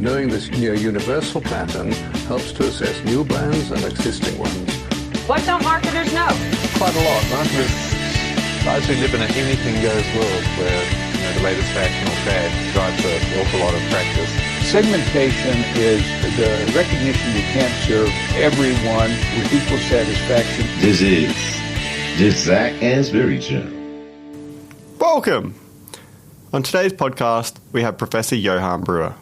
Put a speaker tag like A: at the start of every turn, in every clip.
A: Knowing this near-universal pattern helps to assess new brands and existing ones.
B: What don't marketers know?
C: Quite a lot. Marketers largely live in an anything-goes world where the latest fashion or fad drives an awful lot of practice.
D: Segmentation is the recognition you can't serve everyone with equal satisfaction.
E: This is the Zac Anesbury Show.
F: Welcome! On today's podcast, we have Professor Johan Bruwer.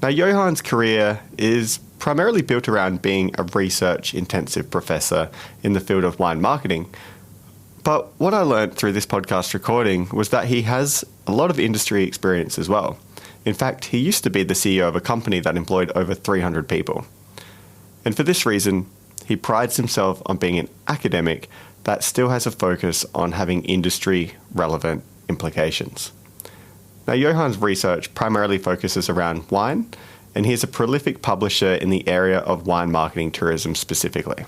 F: Now, Johan's career is primarily built around being a research-intensive professor in the field of wine marketing. But what I learned through this podcast recording was that he has a lot of industry experience as well. In fact, he used to be the CEO of a company that employed over 300 people. And for this reason, he prides himself on being an academic that still has a focus on having industry-relevant implications. Now, Johan's research primarily focuses around wine, and he is a prolific publisher in the area of wine marketing tourism specifically.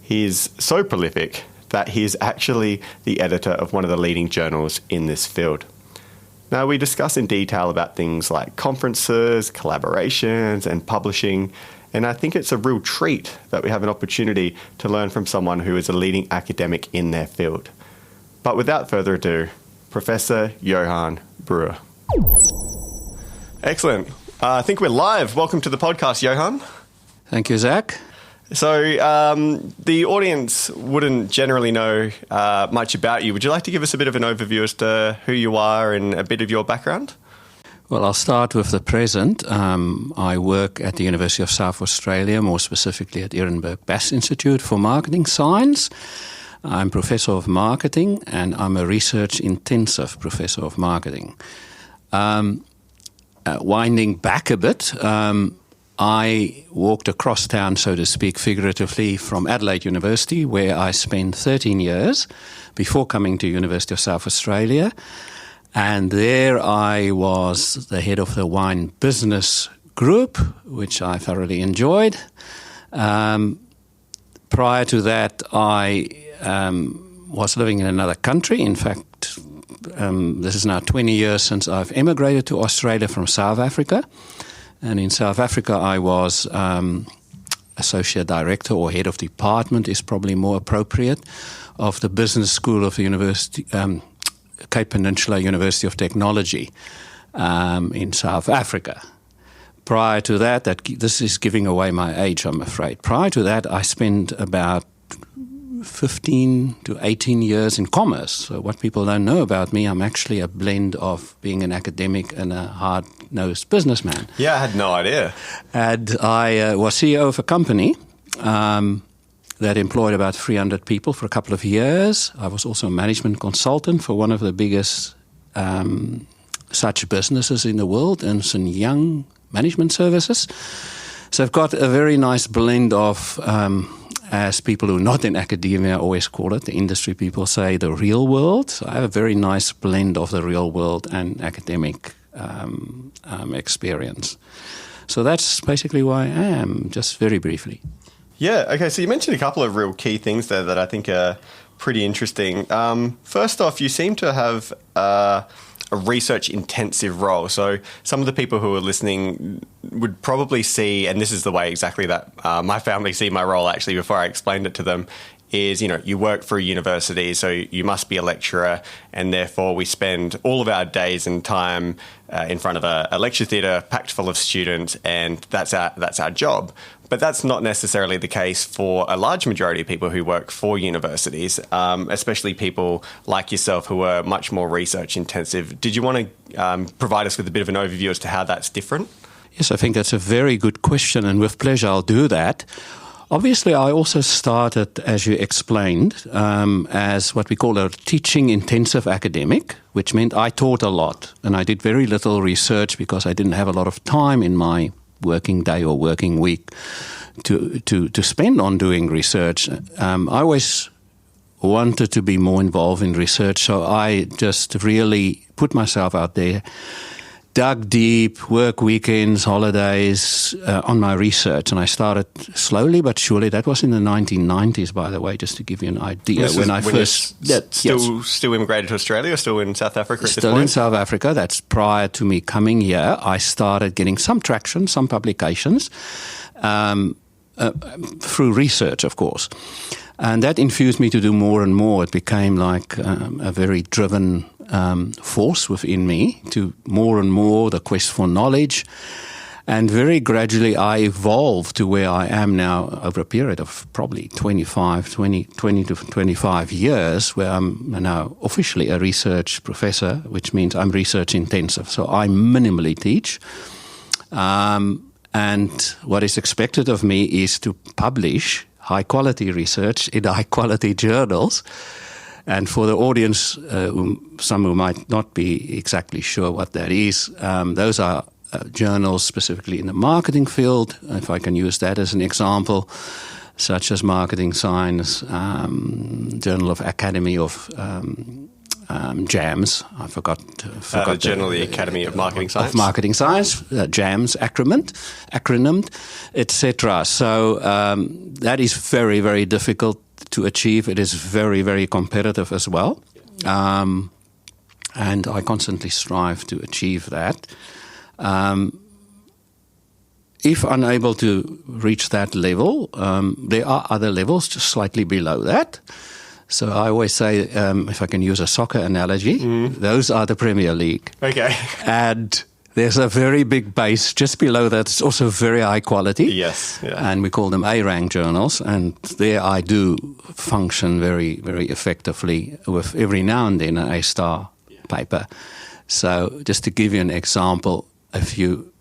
F: He is so prolific that he is actually the editor of one of the leading journals in this field. Now, we discuss in detail about things like conferences, collaborations, and publishing, and I think it's a real treat that we have an opportunity to learn from someone who is a leading academic in their field. But without further ado, Professor Johan Bruwer. Excellent. I think we're live. Welcome to the podcast, Johan.
G: Thank you, Zac.
F: So the audience wouldn't generally know much about you. Would you like to give us a bit of an overview as to who you are and a bit of your background?
G: Well, I'll start with the present. I work at the University of South Australia, more specifically at Ehrenberg Bass Institute for Marketing Science. I'm Professor of Marketing, and I'm a research-intensive Professor of Marketing. Winding back a bit, I walked across town, so to speak, figuratively, from Adelaide University, where I spent 13 years before coming to University of South Australia. And there I was the head of the wine business group, which I thoroughly enjoyed. Prior to that, I was living in another country. In fact, this is now 20 years since I've emigrated to Australia from South Africa. And in South Africa, I was associate director or head of department is probably more appropriate, of the business school of the University, Cape Peninsula University of Technology in South Africa. Prior to that, this is giving away my age, I'm afraid. Prior to that, I spent about 15 to 18 years in commerce. So what people don't know about me, I'm actually a blend of being an academic and a hard-nosed businessman.
F: Yeah, I had no idea.
G: And I was CEO of a company that employed about 300 people for a couple of years. I was also a management consultant for one of the biggest such businesses in the world, Ernst & Young Management Services. So I've got a very nice blend of as people who are not in academia always call it, the industry people say, the real world. So I have a very nice blend of the real world and academic experience. So that's basically who I am, just very briefly.
F: Yeah, okay, so you mentioned a couple of real key things there that I think are pretty interesting. First off, you seem to have a research-intensive role. So some of the people who are listening would probably see, and this is the way exactly that my family see my role actually before I explained it to them, is, you work for a university, so you must be a lecturer, and therefore we spend all of our days and time in front of a lecture theatre packed full of students, and that's our job. But that's not necessarily the case for a large majority of people who work for universities, especially people like yourself who are much more research intensive. Did you want to provide us with a bit of an overview as to how that's different?
G: Yes, I think that's a very good question, and with pleasure I'll do that. Obviously, I also started, as you explained, as what we call a teaching-intensive academic, which meant I taught a lot, and I did very little research because I didn't have a lot of time in my working day or working week to spend on doing research. I always wanted to be more involved in research, so I just really put myself out there dug deep, work weekends, holidays on my research, and I started slowly but surely. That was in the 1990s, by the way, just to give you an idea.
F: Still immigrated to Australia, or still in South Africa at this
G: Still
F: point?
G: in South Africa. That's prior to me coming here. I started getting some traction, some publications, through research, of course. And that infused me to do more and more. It became like a very driven force within me to more and more the quest for knowledge. And very gradually I evolved to where I am now over a period of probably 20 to 25 years, where I'm now officially a research professor, which means I'm research intensive. So I minimally teach. And what is expected of me is to publish high-quality research in high-quality journals. And for the audience, some who might not be exactly sure what that is, those are journals specifically in the marketing field, if I can use that as an example, such as Marketing Science, Journal of Academy of JAMS. I forgot
F: Journal of the Academy of Marketing Science.
G: Of Marketing Science, JAMS acronymed, etc. So that is very, very difficult to achieve. It is very, very competitive as well. And I constantly strive to achieve that. If unable to reach that level, there are other levels just slightly below that. So I always say, if I can use a soccer analogy, those are the Premier League.
F: Okay.
G: And there's a very big base just below that. It's also very high quality.
F: Yes. Yeah.
G: And we call them A-rank journals. And there I do function very, very effectively with every now and then an A-star paper. So just to give you an example, if you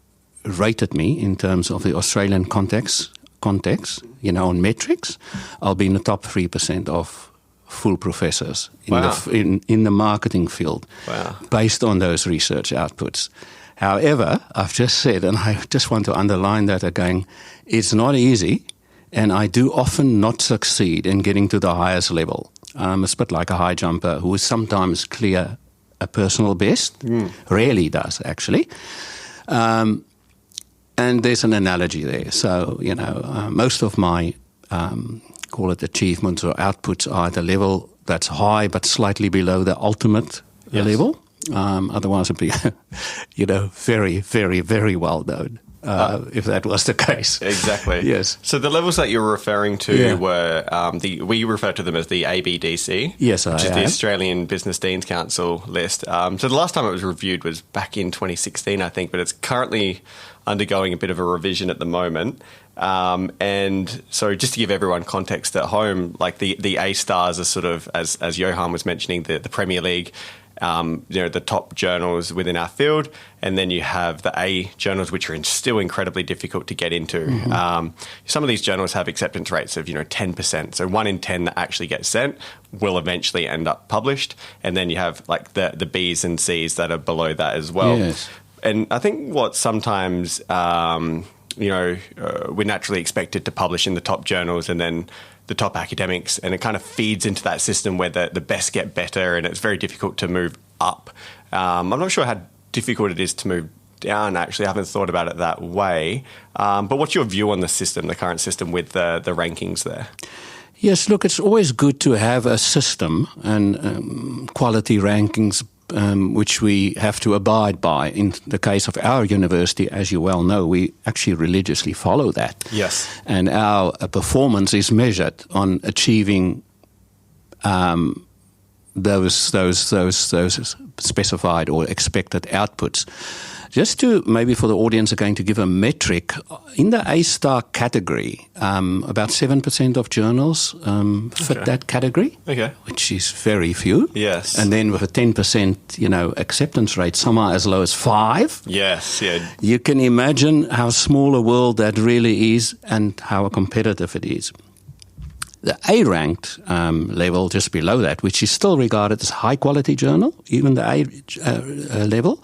G: rated me in terms of the Australian context, on metrics, I'll be in the top 3% of full professors in the marketing field, based on those research outputs. However, I've just said, and I just want to underline that again, it's not easy, and I do often not succeed in getting to the highest level. It's a bit like a high jumper who sometimes clear a personal best, rarely does actually. And there's an analogy there. So, most of my call it achievements or outputs are at a level that's high but slightly below the ultimate level. Otherwise it'd be, very, very, very well known if that was the case.
F: Exactly.
G: Yes.
F: So the levels that you were referring to were, we refer to them as the ABDC.
G: Yes,
F: which is the Australian Business Deans Council list. So the last time it was reviewed was back in 2016, I think, but it's currently undergoing a bit of a revision at the moment. And so just to give everyone context at home, like the A stars are sort of, as Johan was mentioning, the Premier League, the top journals within our field, and then you have the A journals, which are still incredibly difficult to get into. Some of these journals have acceptance rates of 10%, so 1 in 10 that actually get sent will eventually end up published, and then you have like the B's and C's that are below that as well.
G: Yes.
F: And I think what sometimes we're naturally expected to publish in the top journals and then the top academics, and it kind of feeds into that system where the best get better, and it's very difficult to move up. I'm not sure how difficult it is to move down, actually. I haven't thought about it that way. But what's your view on the system, the current system with the rankings there?
G: Yes, look, it's always good to have a system and quality rankings which we have to abide by. In the case of our university, as you well know, we actually religiously follow that.
F: Yes.
G: And our performance is measured on achieving those specified or expected outputs. Just to maybe for the audience again to give a metric, in the A-star category, about 7% of journals fit that category, which is very few.
F: Yes.
G: And then with a 10%, acceptance rate, some are as low as 5%.
F: Yes, yeah.
G: You can imagine how small a world that really is and how competitive it is. The A-ranked level just below that, which is still regarded as high-quality journal, even the A level,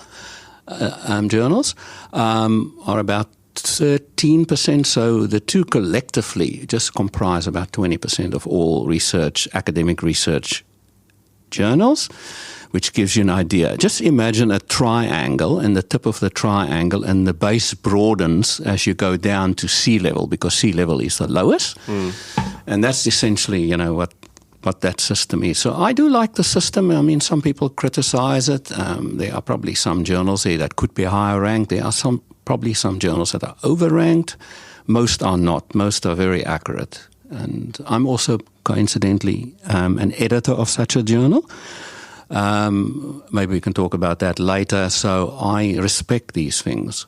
G: journals are about 13%. So the two collectively just comprise about 20% of all research, academic research journals, which gives you an idea. Just imagine a triangle and the tip of the triangle, and the base broadens as you go down to sea level, because sea level is the lowest. And that's essentially, what that system is. So I do like the system. I mean, some people criticize it. There are probably some journals there that could be higher ranked. There are probably some journals that are overranked. Most are not. Most are very accurate. And I'm also, coincidentally, an editor of such a journal. Maybe we can talk about that later. So I respect these things.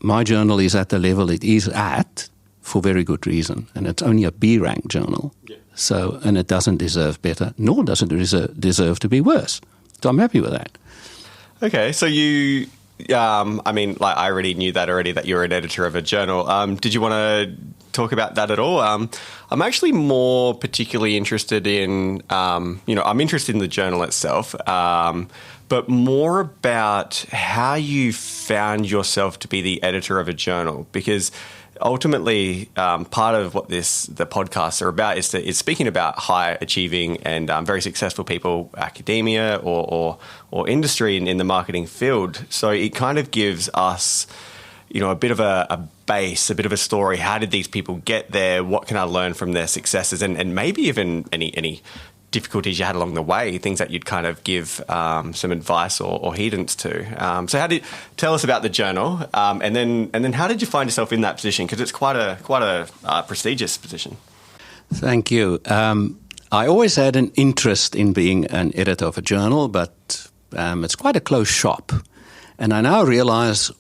G: My journal is at the level it is at for very good reason. And it's only a B-rank journal. Yeah. So, and it doesn't deserve better, nor does it deserve to be worse. So I'm happy with that. Okay, so you,
F: I already knew that already, that you're an editor of a journal. Did you want to talk about that at all? I'm actually more particularly interested in, I'm interested in the journal itself, but more about how you found yourself to be the editor of a journal, because ultimately, part of what the podcasts are about is speaking about high achieving and very successful people, academia or industry in the marketing field. So it kind of gives us, a bit of a base, a bit of a story. How did these people get there? What can I learn from their successes? And maybe even any difficulties you had along the way, things that you'd kind of give some advice or heedance to. So tell us about the journal, and then how did you find yourself in that position? Because it's quite a prestigious position.
G: Thank you. I always had an interest in being an editor of a journal, but it's quite a close shop. And I now realize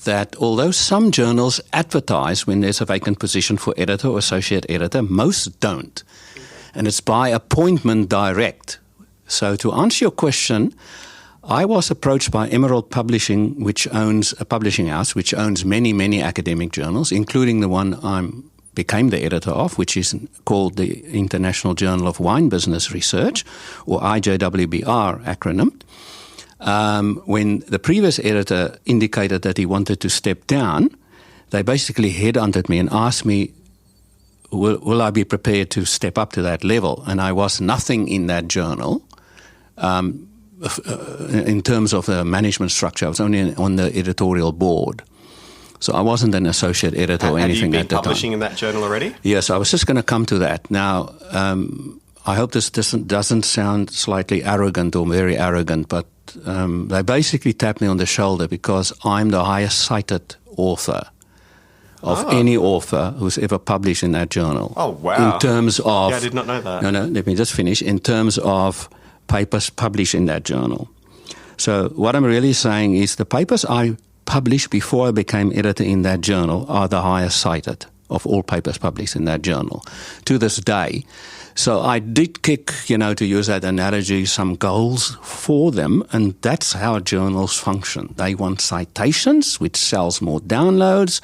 G: that although some journals advertise when there's a vacant position for editor or associate editor, most don't. And it's by appointment direct. So to answer your question, I was approached by Emerald Publishing, which owns a publishing house, which owns many, many academic journals, including the one I became the editor of, which is called the International Journal of Wine Business Research, or IJWBR acronym. When the previous editor indicated that he wanted to step down, they basically headhunted me and asked me, will I be prepared to step up to that level? And I was nothing in that journal in terms of the management structure. I was only on the editorial board. So I wasn't an associate editor or anything at the time. Have you been
F: publishing in that journal already?
G: Yes, I was just going to come to that. Now, I hope this doesn't sound slightly arrogant or very arrogant, but they basically tapped me on the shoulder because I'm the highest cited author of any author who's ever published in that journal.
F: Oh, wow.
G: In terms of...
F: Yeah, I did not know that.
G: No, let me just finish. In terms of papers published in that journal. So what I'm really saying is the papers I published before I became editor in that journal are the highest cited of all papers published in that journal to this day. So I did kick, to use that analogy, some goals for them, and that's how journals function. They want citations, which sells more downloads,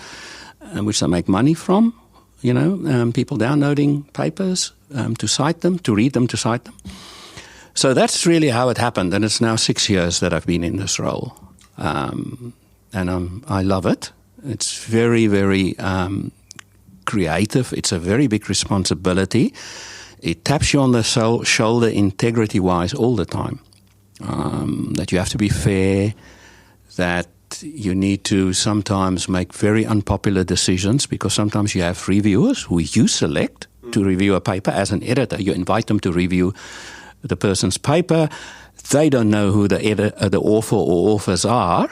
G: which they make money from, people downloading papers to cite them, to read them, to cite them. So that's really how it happened, and it's now 6 years that I've been in this role. And I love it. It's very, very creative. It's a very big responsibility. It taps you on the shoulder integrity-wise all the time, that you have to be fair, that you need to sometimes make very unpopular decisions because sometimes you have reviewers who you select to review a paper. As an editor, you invite them to review the person's paper. They don't know who the author or authors are.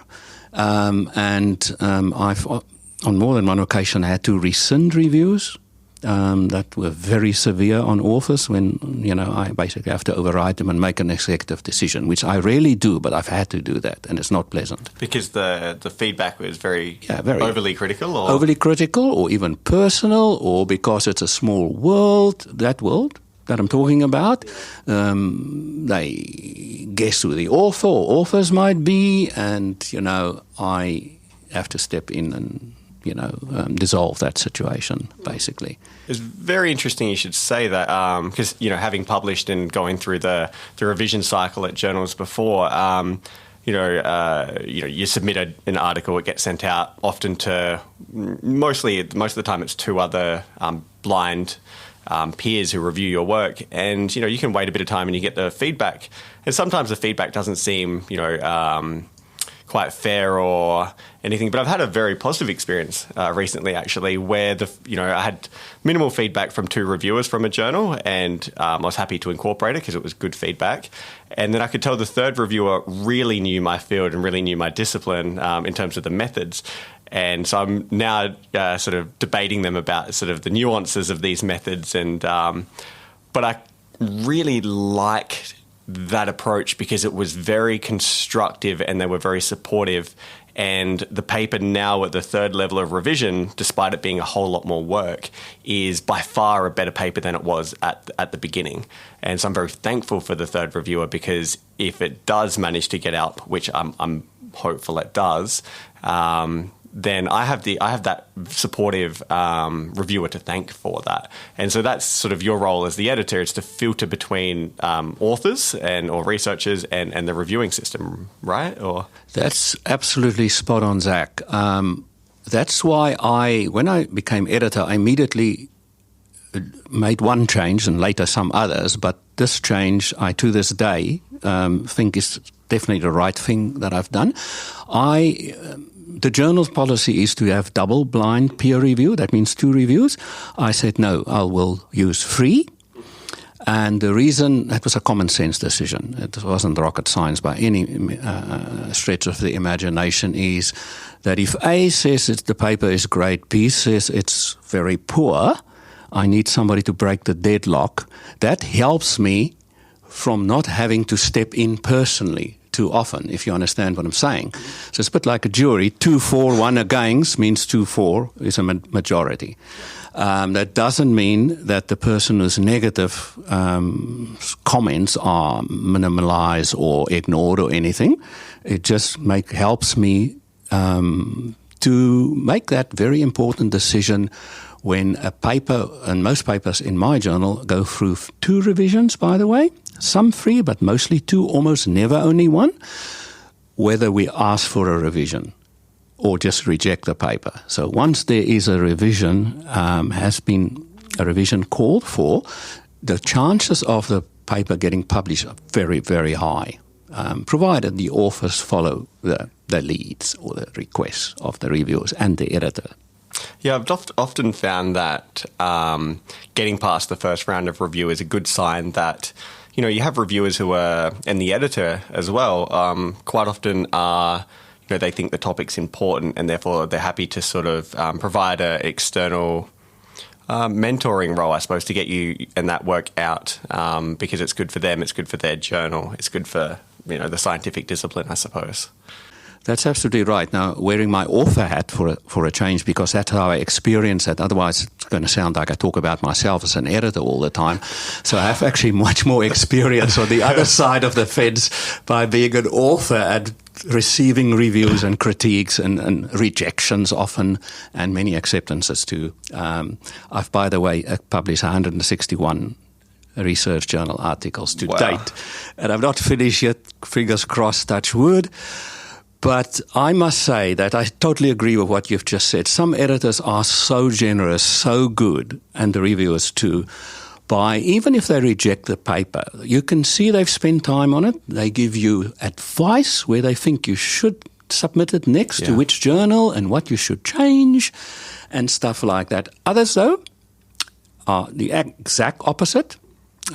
G: I've, on more than one occasion, had to rescind reviews that were very severe on authors when, I basically have to override them and make an executive decision, which I rarely do, but I've had to do that, and it's not pleasant.
F: Because the feedback was very overly critical? Or?
G: Overly critical, or even personal, or because it's a small world, that I'm talking about. They guess who the author or authors might be, and, I have to step in and dissolve that situation, basically.
F: It's very interesting you should say that, because, having published and going through the revision cycle at journals before, you submit an article, it gets sent out often to, most of the time it's two other blind peers who review your work, and you can wait a bit of time and you get the feedback. And sometimes the feedback doesn't seem quite fair or anything, but I've had a very positive experience recently, actually, where I had minimal feedback from 2 reviewers from a journal, and I was happy to incorporate it because it was good feedback. And then I could tell the 3rd reviewer really knew my field and really knew my discipline in terms of the methods. And so I'm now sort of debating them about sort of the nuances of these methods, and but I really liked that approach because it was very constructive and they were very supportive. And the paper now at the 3rd level of revision, despite it being a whole lot more work, is by far a better paper than it was at the beginning. And so I'm very thankful for the 3rd reviewer, because if it does manage to get out, which I'm hopeful it does, then I have that supportive reviewer to thank for that. And so that's sort of your role as the editor, is to filter between authors or researchers and the reviewing system, right? Or
G: That's absolutely spot on, Zac. That's why when I became editor, I immediately made one change and later some others, but this change I, to this day, think is definitely the right thing that I've done. The journal's policy is to have double-blind peer review. That means 2 reviews. I said, no, I will use 3. And the reason, that was a common sense decision. It wasn't rocket science by any stretch of the imagination, is that if A says the paper is great, B says it's very poor, I need somebody to break the deadlock. That helps me from not having to step in personally too often, if you understand what I'm saying. So it's a bit like a jury. 2-4, 1 against means 2-4 is a majority. That doesn't mean that the person whose negative comments are minimalized or ignored or anything. It just helps me to make that very important decision when a paper, and most papers in my journal go through 2 revisions, by the way, some 3, but mostly 2, almost never only 1, whether we ask for a revision or just reject the paper. So once there is a revision, has been a revision called for, the chances of the paper getting published are very, very high, provided the authors follow the leads or the requests of the reviewers and the editor.
F: Yeah, I've often found that getting past the first round of review is a good sign that, you have reviewers who are, and the editor as well, quite often are, they think the topic's important and therefore they're happy to sort of provide an external mentoring role, I suppose, to get you and that work out because it's good for them, it's good for their journal, it's good for, the scientific discipline, I suppose.
G: That's absolutely right. Now, wearing my author hat for a change, because that's how I experience it. Otherwise, it's going to sound like I talk about myself as an editor all the time. So I have actually much more experience on the other side of the fence by being an author at receiving reviews and critiques and rejections often, and many acceptances too. I've, by the way, published 161 research journal articles to date. And I've not finished yet, fingers crossed, touch wood. But I must say that I totally agree with what you've just said. Some editors are so generous, so good, and the reviewers too, even if they reject the paper, you can see they've spent time on it. They give you advice where they think you should submit it next to which journal and what you should change and stuff like that. Others, though, are the exact opposite.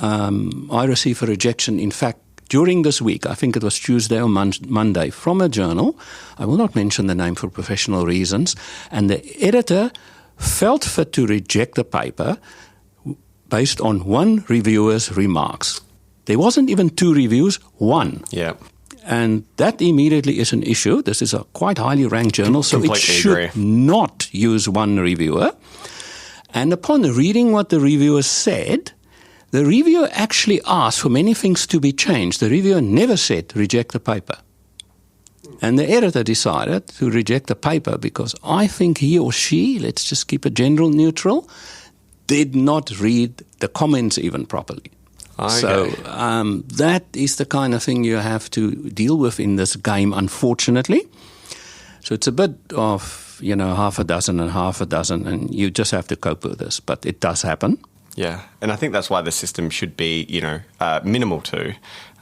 G: I received a rejection, in fact, during this week, I think it was Tuesday or Monday, from a journal. I will not mention the name for professional reasons. And the editor felt fit to reject the paper based on one reviewer's remarks. There wasn't even 2 reviews, 1.
F: Yeah.
G: And that immediately is an issue. This is a quite highly ranked journal, so it should not use one reviewer. And upon reading what the reviewer said, the reviewer actually asked for many things to be changed. The reviewer never said, reject the paper. And the editor decided to reject the paper because I think he or she, let's just keep it general neutral, did not read the comments even properly. Okay. So that is the kind of thing you have to deal with in this game, unfortunately. So it's a bit of, half a dozen and half a dozen, and you just have to cope with this. But it does happen.
F: Yeah, and I think that's why the system should be, minimal to,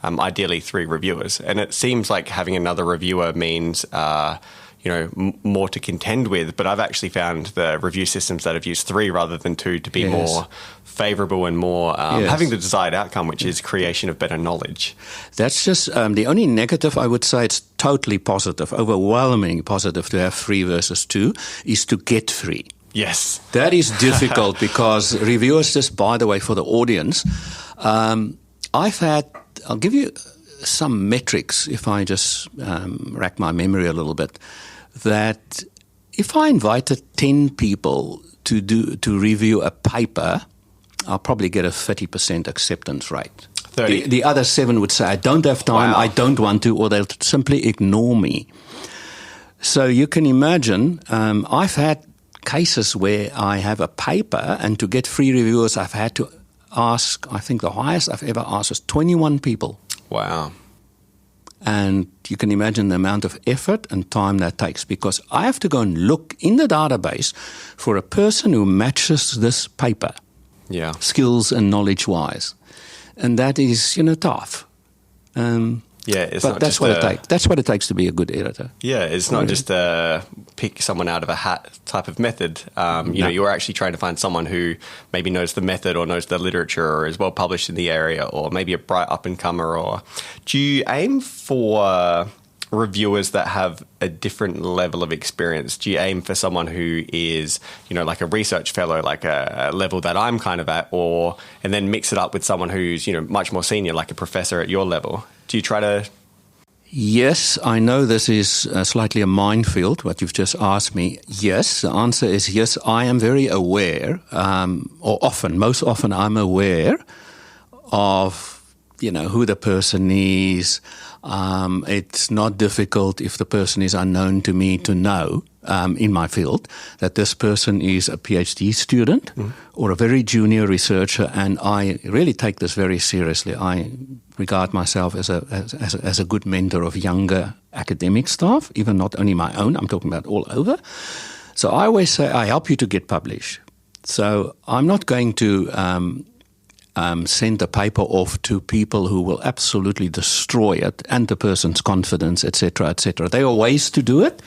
F: ideally 3 reviewers. And it seems like having another reviewer means, more to contend with. But I've actually found the review systems that have used 3 rather than 2 to be more favourable and more having the desired outcome, which is creation of better knowledge.
G: That's just the only negative. I would say it's totally positive, overwhelmingly positive to have 3 versus 2 is to get 3.
F: Yes.
G: That is difficult because reviewers, just by the way, for the audience, I'll give you some metrics if I just rack my memory a little bit, that if I invited 10 people to review a paper, I'll probably get a 30% acceptance rate.
F: 30.
G: The other 7 would say, I don't have time,
F: Wow.
G: I don't want to, or they'll simply ignore me. So you can imagine, I've had cases where I have a paper, and to get 3 reviewers, I've had to ask, I think the highest I've ever asked was 21 people.
F: Wow.
G: And you can imagine the amount of effort and time that takes, because I have to go and look in the database for a person who matches this paper,
F: Yeah.
G: skills and knowledge-wise. And that is, tough.
F: It's
G: But
F: not
G: that's
F: just
G: what it takes. That's what it takes to be a good editor.
F: Yeah, it's not just a pick someone out of a hat type of method. You're actually trying to find someone who maybe knows the method or knows the literature or is well published in the area, or maybe a bright up-and-comer. Or do you aim for reviewers that have a different level of experience? Do you aim for someone who is, like a research fellow, like a level that I'm kind of at, and then mix it up with someone who's, much more senior, like a professor at your level? Do you try to...
G: Yes, I know this is slightly a minefield, what you've just asked me. Yes, the answer is yes. I am very aware, most often I'm aware of, who the person is. It's not difficult if the person is unknown to me to know in my field that this person is a PhD student or a very junior researcher, and I really take this very seriously. I regard myself as a good mentor of younger academic staff, even not only my own, I'm talking about all over. So I always say I help you to get published. So I'm not going to send the paper off to people who will absolutely destroy it and the person's confidence, etc., etc. There are ways to do it.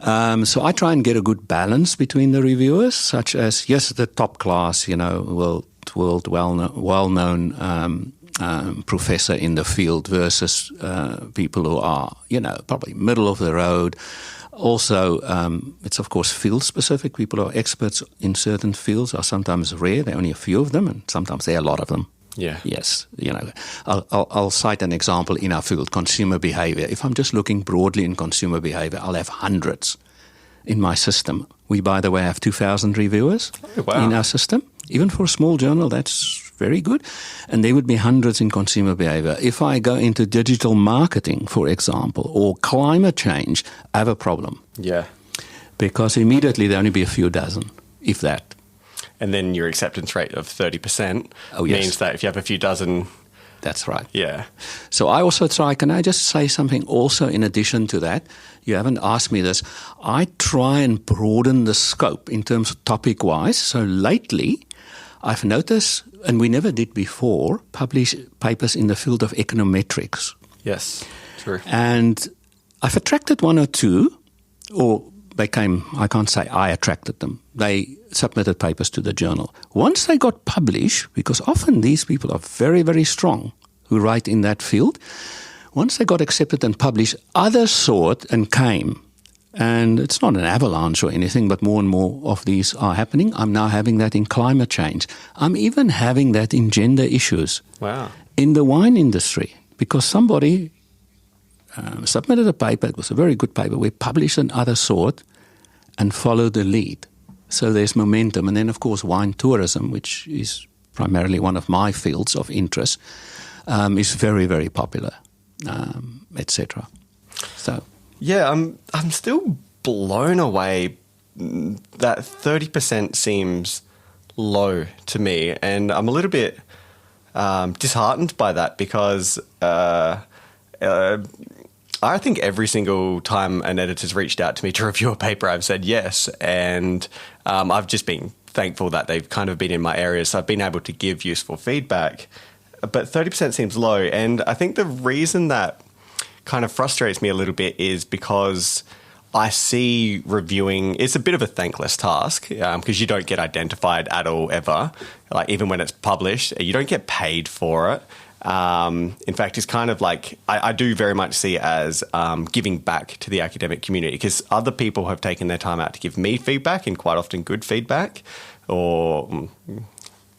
G: So I try and get a good balance between the reviewers, such as, yes, the top class, world well-known professor in the field versus people who are, probably middle of the road. Also, it's of course field-specific. People who are experts in certain fields are sometimes rare. There are only a few of them, and sometimes there are a lot of them.
F: Yeah.
G: Yes. I'll cite an example in our field, consumer behavior. If I'm just looking broadly in consumer behavior, I'll have hundreds in my system. We, by the way, have 2,000 reviewers in our system. Even for a small journal, that's very good. And there would be hundreds in consumer behavior. If I go into digital marketing, for example, or climate change, I have a problem.
F: Yeah.
G: Because immediately there only be a few dozen, if that.
F: And then your acceptance rate of 30%
G: yes.
F: means that if you have a few dozen...
G: That's right.
F: Yeah.
G: So I also try, can I just say something also in addition to that? You haven't asked me this. I try and broaden the scope in terms of topic-wise. So lately, I've noticed, and we never did before, publish papers in the field of econometrics.
F: Yes, true.
G: And I've attracted 1 or 2, or they came, I can't say I attracted them. They submitted papers to the journal. Once they got published, because often these people are very, very strong who write in that field, once they got accepted and published, others saw it and came. And it's not an avalanche or anything, but more and more of these are happening. I'm now having that in climate change. I'm even having that in gender issues.
F: Wow.
G: In the wine industry, because somebody submitted a paper, it was a very good paper, we published and others saw it and followed the lead. So there's momentum. And then, of course, wine tourism, which is primarily one of my fields of interest, is very, very popular, etc. So...
F: Yeah, I'm still blown away that 30% seems low to me, and I'm a little bit disheartened by that because I think every single time an editor's reached out to me to review a paper, I've said yes, and I've just been thankful that they've kind of been in my area, so I've been able to give useful feedback. But 30% seems low, and I think the reason that kind of frustrates me a little bit is because I see reviewing, it's a bit of a thankless task because you don't get identified at all ever. Like even when it's published, you don't get paid for it. In fact, it's kind of like, I do very much see it as giving back to the academic community because other people have taken their time out to give me feedback, and quite often good feedback, or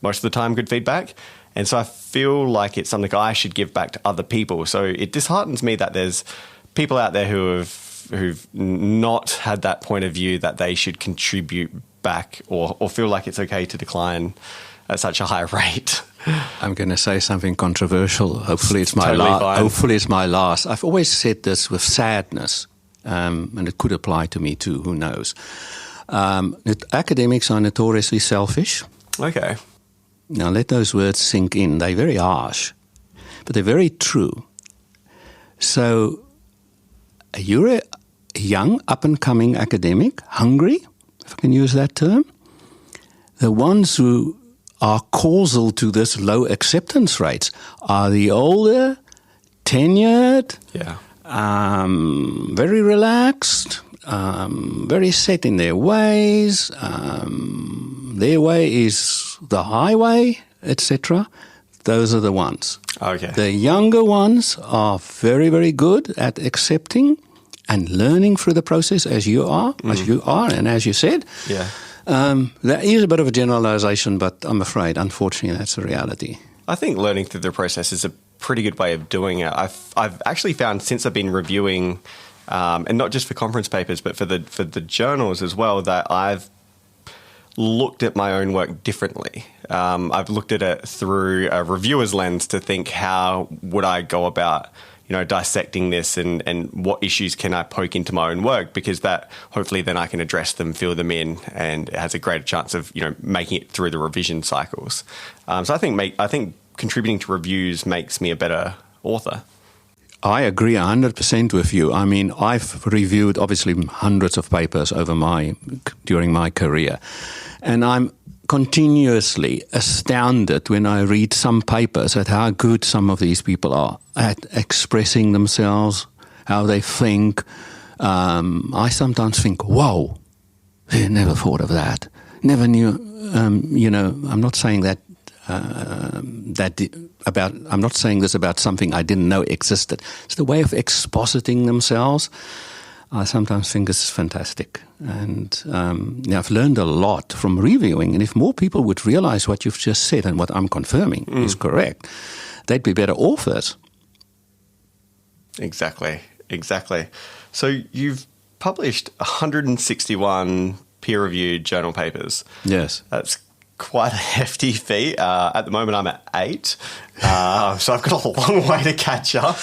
F: most of the time good feedback. And so I feel like it's something I should give back to other people. So it disheartens me that there's people out there who've not had that point of view that they should contribute back or feel like it's okay to decline at such a high rate.
G: I'm going to say something controversial. Hopefully it's my
F: Totally fine.
G: Hopefully it's my last. I've always said this with sadness, and it could apply to me too, who knows. Academics are notoriously selfish.
F: Okay.
G: Now let those words sink in. They're very harsh, but they're very true. So you're a young, up-and-coming academic, hungry, if I can use that term. The ones who are causal to this low acceptance rates are the older, tenured, very relaxed, very set in their ways. Their way is the highway, etc. Those are the ones.
F: Okay.
G: The younger ones are very, very good at accepting and learning through the process as you are, and as you said.
F: Yeah.
G: There is a bit of a generalization, but I'm afraid, unfortunately, that's the reality.
F: I think learning through the process is a pretty good way of doing it. I've actually found since I've been reviewing, and not just for conference papers, but for the journals as well, that I've looked at my own work differently. I've looked at it through a reviewer's lens to think, how would I go about, dissecting this and what issues can I poke into my own work, because that hopefully then I can address them, fill them in, and it has a greater chance of, making it through the revision cycles. So I think contributing to reviews makes me a better author.
G: I agree 100% with you. I mean, I've reviewed obviously hundreds of papers during my career, and I'm continuously astounded when I read some papers at how good some of these people are at expressing themselves, how they think. I sometimes think, whoa, I never thought of that. Never knew, I'm not saying that. I'm not saying this about something I didn't know existed. It's the way of expositing themselves. I sometimes think this is fantastic. And I've learned a lot from reviewing. And if more people would realize what you've just said and what I'm confirming is correct, they'd be better authors.
F: Exactly. So you've published 161 peer-reviewed journal papers.
G: Yes.
F: That's quite a hefty feat. At the moment, I'm at 8, so I've got a long way to catch up.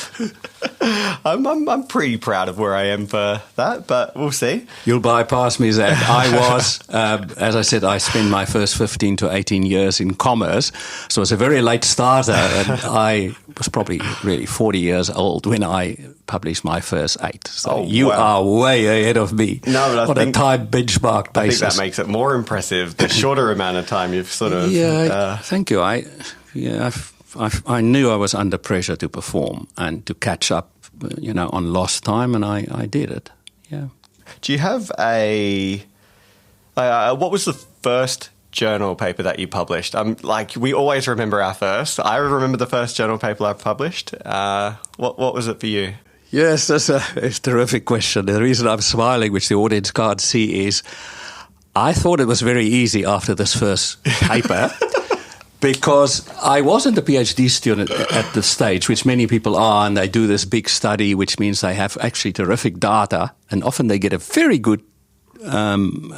F: I'm pretty proud of where I am for that, but we'll see.
G: You'll bypass me, Zac. I was, as I said, I spent my first 15 to 18 years in commerce, so I was a very late starter, and I was probably really 40 years old when I published my first 8. So you are way ahead of me.
F: No, but
G: on a time benchmark basis.
F: I think that makes it more impressive. The shorter amount of time you've sort of...
G: Thank you. I knew I was under pressure to perform and to catch up, on lost time, and I did it. Yeah.
F: Do you have what was the first journal paper that you published? We always remember our first. I remember the first journal paper I published. What was it for you?
G: Yes, that's a terrific question. The reason I'm smiling, which the audience can't see, is I thought it was very easy after this first paper because I wasn't a PhD student at the stage, which many people are, and they do this big study, which means they have actually terrific data, and often they get a very good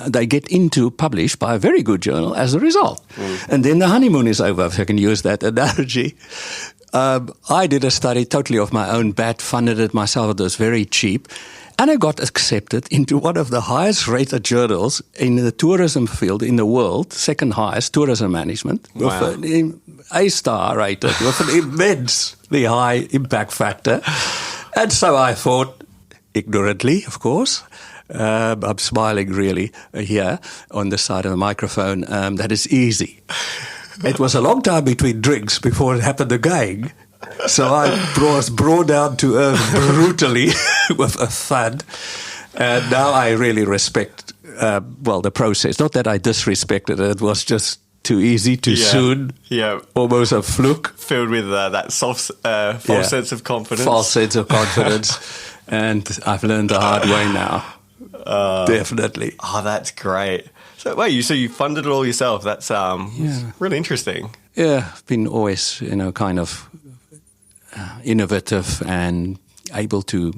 G: they get published by a very good journal as a result. And then the honeymoon is over, if I can use that analogy. I did a study totally off my own bat, funded it myself. It was very cheap. And I got accepted into one of the highest rated journals in the tourism field in the world, second highest, tourism management, with an A-star rated, with an immensely high impact factor. And so I thought, ignorantly, of course, I'm smiling really here on the side of the microphone. That is easy. It was a long time between drinks before it happened again. So I was brought down to earth brutally with a thud. And now I really respect, the process. Not that I disrespected it. It was just too easy, too soon.
F: Yeah.
G: Almost a fluke.
F: Filled with that false sense of confidence.
G: False sense of confidence. And I've learned the hard way now. Definitely.
F: Oh, that's great. So wait, so you funded it all yourself? That's really interesting.
G: Yeah, I've been always, kind of innovative and able to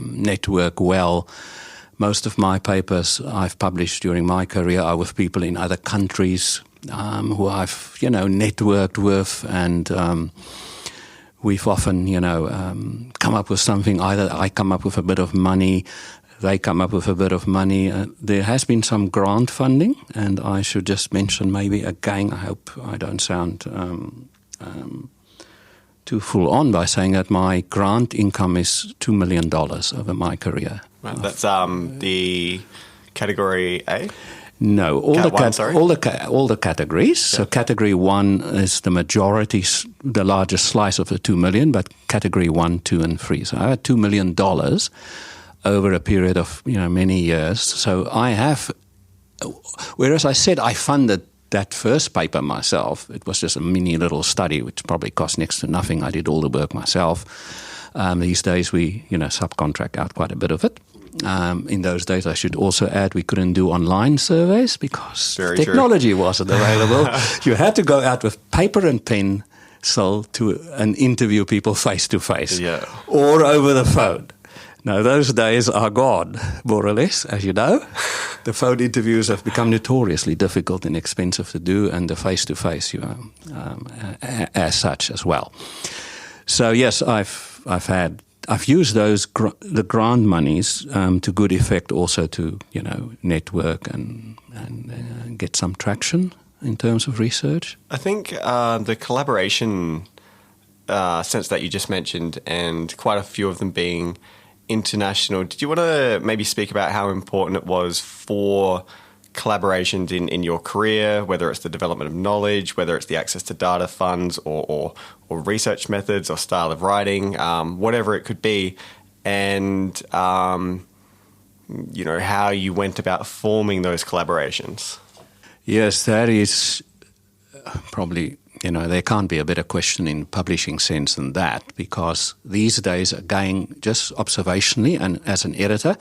G: network well. Most of my papers I've published during my career are with people in other countries who I've, networked with, and we've often, come up with something. Either I come up with a bit of money, they come up with a bit of money. There has been some grant funding, and I should just mention maybe again, I hope I don't sound too full on by saying that my grant income is $2 million over my career.
F: Right, that's the category A?
G: No, all the categories.
F: Yeah.
G: So category 1 is the majority, the largest slice of the 2 million, but category 1, 2, and 3. So I had $2 million over a period of many years. So I have, whereas I said I funded that first paper myself, it was just a mini little study which probably cost next to nothing. I did all the work myself. These days we subcontract out quite a bit of it. In those days, I should also add, we couldn't do online surveys because technology wasn't available. You had to go out with paper and pencil and interview people face to face or over the phone. Now, those days are gone, more or less, as you know. The phone interviews have become notoriously difficult and expensive to do, and the face-to-face, as such as well. So, yes, I've used the grant monies to good effect also to, network and get some traction in terms of research.
F: I think the collaboration sense that you just mentioned, and quite a few of them being international, did you want to maybe speak about how important it was for collaborations in your career, whether it's the development of knowledge, whether it's the access to data funds or research methods or style of writing, whatever it could be, and how you went about forming those collaborations?
G: Yes, that is probably, there can't be a better question in publishing sense than that, because these days, again, just observationally and as an editor,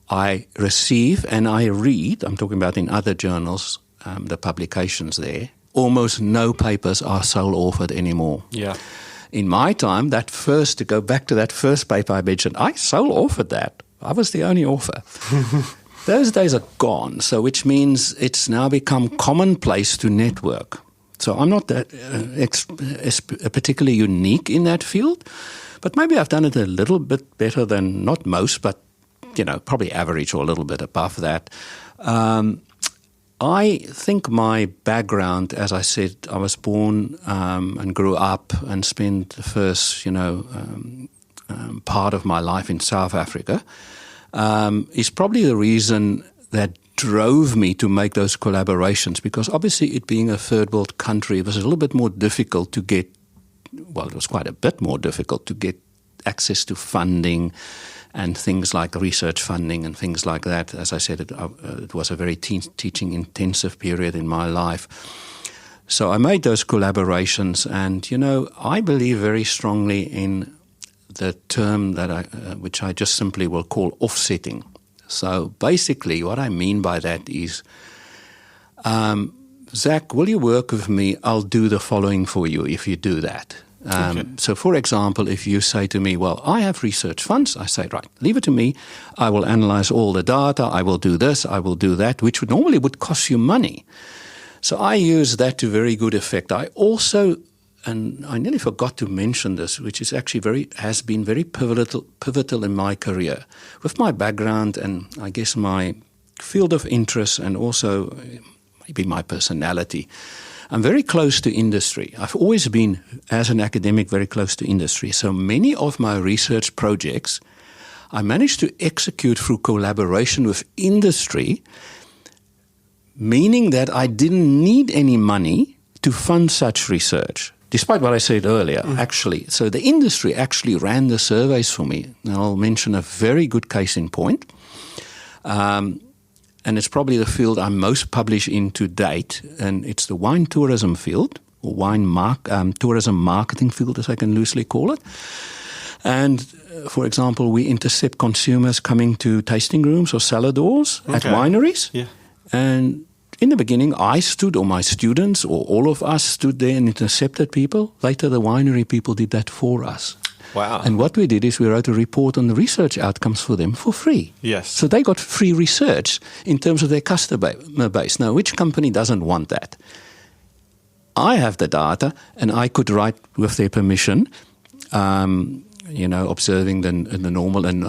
G: I receive and I read, I'm talking about in other journals, the publications there, almost no papers are sole authored anymore.
F: Yeah.
G: In my time, to go back to that first paper I mentioned, I sole authored that. I was the only author. Those days are gone, so which means it's now become commonplace to network. So I'm not that particularly unique in that field, but maybe I've done it a little bit better than, not most, but probably average or a little bit above that. I think my background, as I said, I was born and grew up and spent the first, part of my life in South Africa, is probably the reason that drove me to make those collaborations, because obviously it being a third world country, it was a little bit more difficult to get, it was quite a bit more difficult to get access to funding and things like research funding and things like that. As I said, it was a very teaching-intensive period in my life. So I made those collaborations, and, I believe very strongly in the term that which I just simply will call offsetting. So basically what I mean by that is, Zac, will you work with me? I'll do the following for you if you do that. Okay. So, for example, if you say to me, well, I have research funds, I say, right, leave it to me. I will analyze all the data. I will do this. I will do that, which normally would cost you money. So I use that to very good effect. I also, and I nearly forgot to mention this, which is actually has been very pivotal in my career. With my background and I guess my field of interest and also maybe my personality, I'm very close to industry. I've always been, as an academic, very close to industry. So many of my research projects I managed to execute through collaboration with industry, meaning that I didn't need any money to fund such research, despite what I said earlier, actually. So the industry actually ran the surveys for me. And I'll mention a very good case in point. And it's probably the field I'm most published in to date, and it's the wine tourism field, or tourism marketing field, as I can loosely call it. And, for example, we intercept consumers coming to tasting rooms or cellar doors at wineries.
F: Yeah.
G: And in the beginning, I stood, or my students, or all of us stood there and intercepted people. Later, the winery people did that for us.
F: Wow.
G: And what we did is we wrote a report on the research outcomes for them for free.
F: Yes.
G: So they got free research in terms of their customer base. Now, which company doesn't want that? I have the data, and I could write with their permission, observing the normal and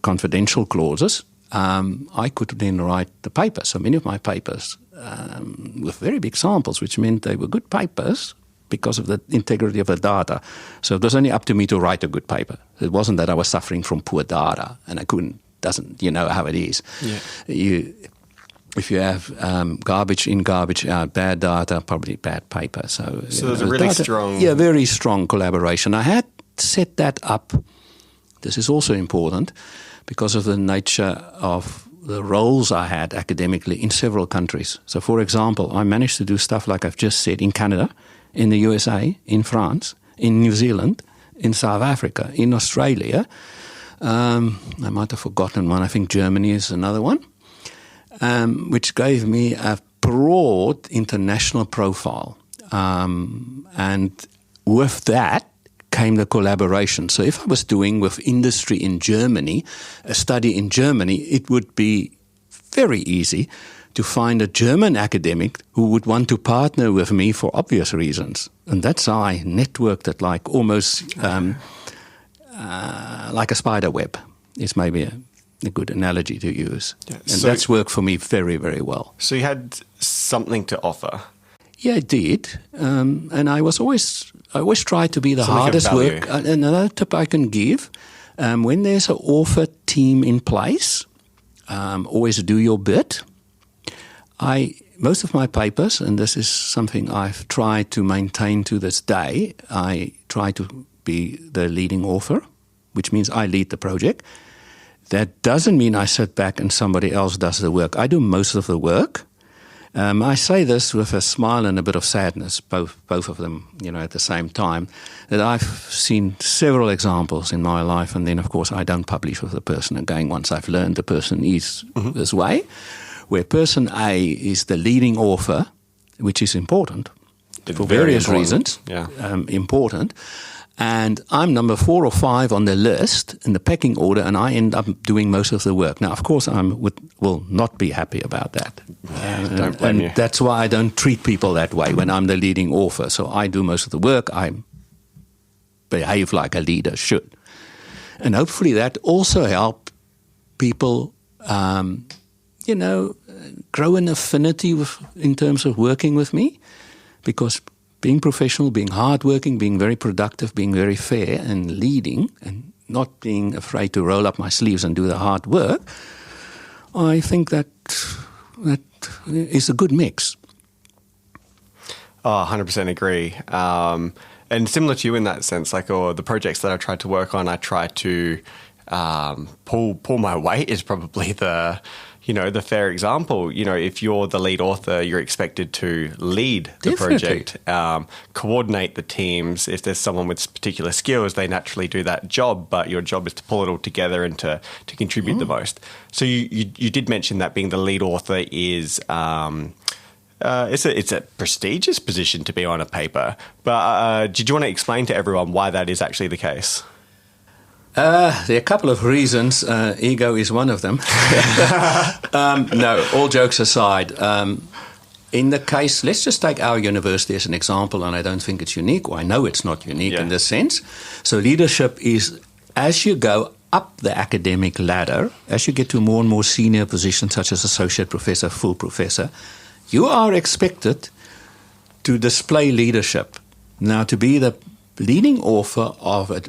G: confidential clauses. I could then write the papers. So many of my papers with very big samples, which meant they were good papers because of the integrity of the data. So it was only up to me to write a good paper. It wasn't that I was suffering from poor data and I you know how it is. Yeah. If you have garbage in, garbage out, bad data, probably bad paper. So
F: there's a really strong...
G: Yeah, very strong collaboration. I had set that up. This is also important because of the nature of the roles I had academically in several countries. So, for example, I managed to do stuff like I've just said in Canada, in the USA, in France, in New Zealand, in South Africa, in Australia. I might have forgotten one. I think Germany is another one, which gave me a broad international profile. And with that came the collaboration. So if I was doing with industry in Germany, a study in Germany, it would be very easy to find a German academic who would want to partner with me for obvious reasons. And that's how I networked it like almost like a spider web is maybe a good analogy to use. Yeah, and that's worked for me very, very well.
F: So you had something to offer.
G: Yeah, I did. And I always try to be the hardest work. Another tip I can give, when there's an author team in place, always do your bit. Most of my papers, and this is something I've tried to maintain to this day, I try to be the leading author, which means I lead the project. That doesn't mean I sit back and somebody else does the work. I do most of the work. I say this with a smile and a bit of sadness, both of them, at the same time, that I've seen several examples in my life, and then, of course, I don't publish with the person again once I've learned the person is this way, where person A is the leading author, which is important for various reasons, important, and I'm number 4 or 5 on the list in the pecking order, and I end up doing most of the work. Now, of course, will not be happy about that.
F: Don't blame you.
G: That's why I don't treat people that way when I'm the leading author. So I do most of the work. I behave like a leader should. And hopefully that also helps people, grow an affinity in terms of working with me, because being professional, being hardworking, being very productive, being very fair and leading and not being afraid to roll up my sleeves and do the hard work, I think that is a good mix.
F: Oh, 100% agree. And similar to you in that sense, the projects that I tried to work on, I try to pull my weight is probably the fair example. If you're the lead author, you're expected to lead the project, coordinate the teams. If there's someone with particular skills, they naturally do that job, but your job is to pull it all together and to contribute the most. So you did mention that being the lead author is it's a prestigious position to be on a paper. But did you want to explain to everyone why that is actually the case?
G: There are a couple of reasons. Ego is one of them. No, all jokes aside. In the case, let's just take our university as an example, and I don't think it's unique, or I know it's not unique in this sense. So leadership is, as you go up the academic ladder, as you get to more and more senior positions, such as associate professor, full professor, you are expected to display leadership. Now, to be the leading author of a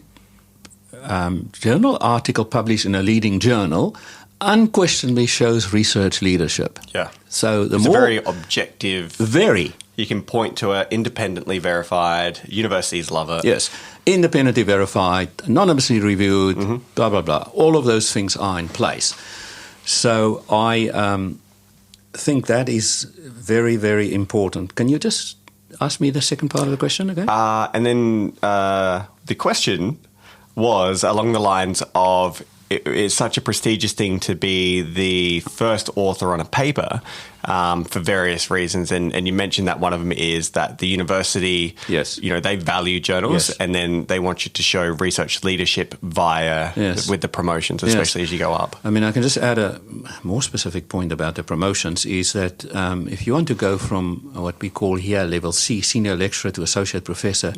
G: journal article published in a leading journal unquestionably shows research leadership.
F: Yeah.
G: So
F: It's
G: more
F: a very objective.
G: very
F: You can point to it, independently verified. Universities love it.
G: yes, independently verified, anonymously reviewed, blah blah blah. All of those things are in place. So I think that is very, very important. Can you just ask me the second part of the question again?
F: And then the question was along the lines of it's such a prestigious thing to be the first author on a paper for various reasons. And you mentioned that one of them is that the university,
G: Yes.
F: They value journals
G: Yes.
F: and then they want you to show research leadership via
G: Yes.
F: with the promotions, especially as you go up.
G: I mean, I can just add a more specific point about the promotions is that if you want to go from what we call here level C, senior lecturer to associate professor,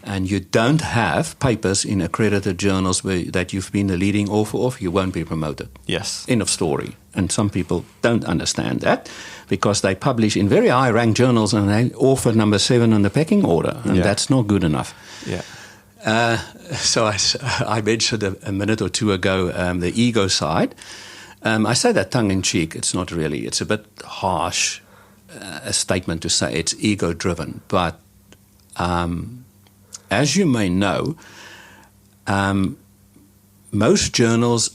G: and you don't have papers in accredited journals that you've been the leading author of, you won't be promoted.
F: Yes.
G: End of story. And some people don't understand that because they publish in very high-ranked journals and they author number 7 on the pecking order, and
F: Yeah.
G: that's not good enough.
F: Yeah.
G: So I mentioned a minute or two ago the ego side. I say that tongue-in-cheek. It's not really. It's a bit harsh a statement to say it's ego-driven. But as you may know, most journals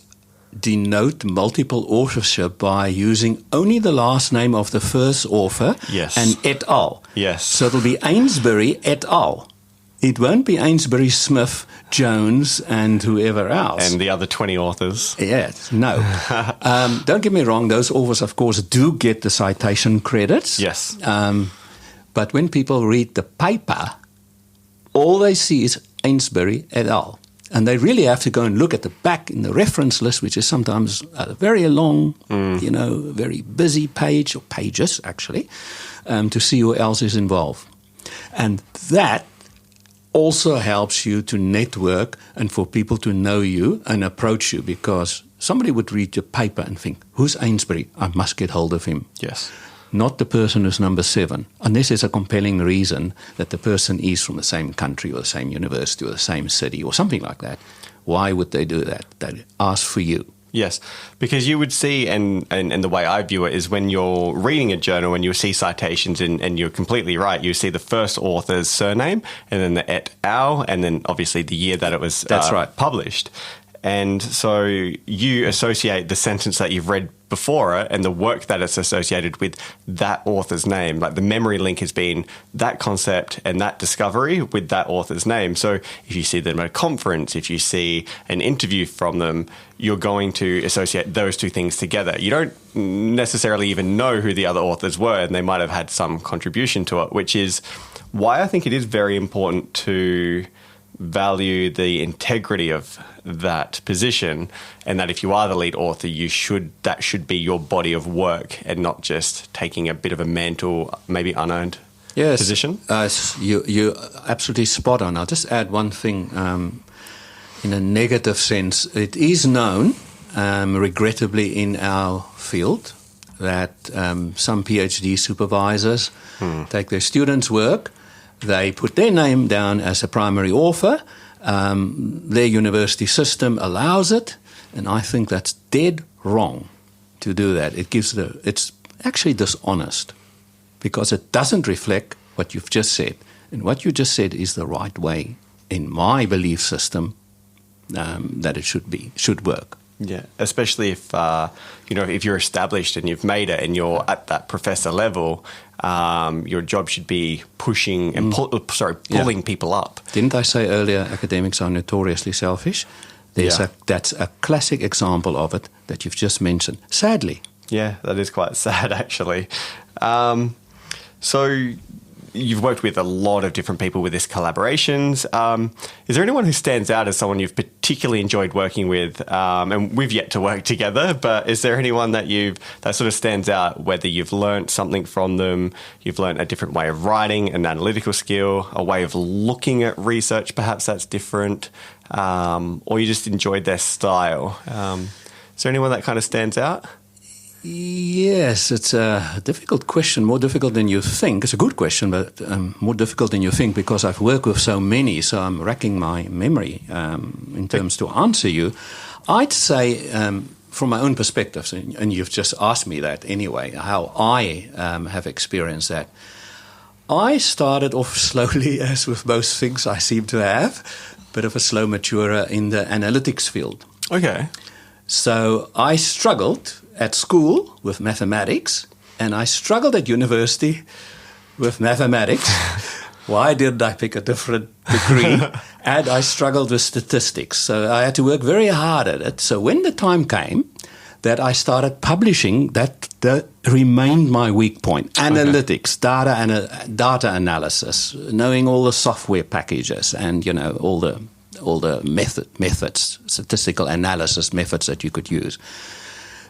G: denote multiple authorship by using only the last name of the first author
F: Yes.
G: and et al.
F: Yes.
G: So it'll be Ainsbury et al. It won't be Ainsbury, Smith, Jones, and whoever else.
F: And the other 20 authors.
G: Yes, no. Don't get me wrong, those authors, of course, do get the citation credits.
F: Yes.
G: But when people read the paper, all they see is Ainsbury et al. And they really have to go and look at the back in the reference list, which is sometimes a very long, very busy page, or pages actually, to see who else is involved. And that also helps you to network and for people to know you and approach you, because somebody would read your paper and think, who's Ainsbury? I must get hold of him.
F: Yes.
G: Not the person who's number 7, unless there's a compelling reason that the person is from the same country or the same university or the same city or something like that. Why would they do that? They ask for you.
F: Yes, because you would see, and the way I view it is when you're reading a journal and you see citations, and you're completely right, you see the first author's surname and then the et al, and then obviously the year that it was
G: That's right.
F: published. And so you associate the sentence that you've read before it and the work that it's associated with that author's name. Like the memory link has been that concept and that discovery with that author's name. So if you see them at a conference, if you see an interview from them, you're going to associate those two things together. You don't necessarily even know who the other authors were, and they might have had some contribution to it, which is why I think it is very important to value the integrity of that position, and that if you are the lead author, that should be your body of work and not just taking a bit of a mantle, maybe unearned position.
G: You're absolutely spot on. I'll just add one thing in a negative sense. It is known, regrettably, in our field that some PhD supervisors take their students' work, they put their name down as a primary author. Their university system allows it, and I think that's dead wrong to do that. It's actually dishonest because it doesn't reflect what you've just said. And what you just said is the right way, in my belief system, that it should work.
F: Yeah, especially if if you're established and you've made it and you're at that professor level, your job should be pushing and pulling people up.
G: Didn't I say earlier academics are notoriously selfish? That's a classic example of it that you've just mentioned. Sadly.
F: Yeah, that is quite sad actually. So you've worked with a lot of different people with this collaborations. Is there anyone who stands out as someone you've particularly enjoyed working with? And we've yet to work together, but is there anyone that sort of stands out, whether you've learned something from them, you've learned a different way of writing, an analytical skill, a way of looking at research, perhaps that's different, or you just enjoyed their style? Is there anyone that kind of stands out?
G: Yes, it's a difficult question, more difficult than you think. It's a good question, but more difficult than you think because I've worked with so many, so I'm racking my memory in terms to answer you. I'd say, from my own perspective, and you've just asked me that anyway, how I have experienced that. I started off slowly, as with most things I seem to have, bit of a slow maturer in the analytics field.
F: Okay.
G: So I struggled at school with mathematics, and I struggled at university with mathematics. Why didn't I pick a different degree? And I struggled with statistics. So I had to work very hard at it. So when the time came that I started publishing, that remained my weak point. Analytics, data analysis, knowing all the software packages and, all the methods, statistical analysis methods that you could use.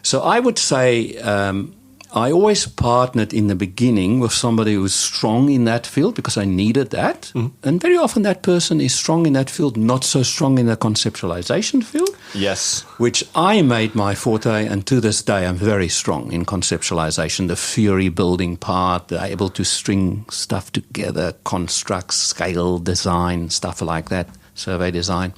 G: So I would say I always partnered in the beginning with somebody who's strong in that field because I needed that. And very often that person is strong in that field, not so strong in the conceptualization field.
F: Yes.
G: Which I made my forte, and to this day I'm very strong in conceptualization, the theory building part, able to string stuff together, constructs, scale, design, stuff like that, survey design.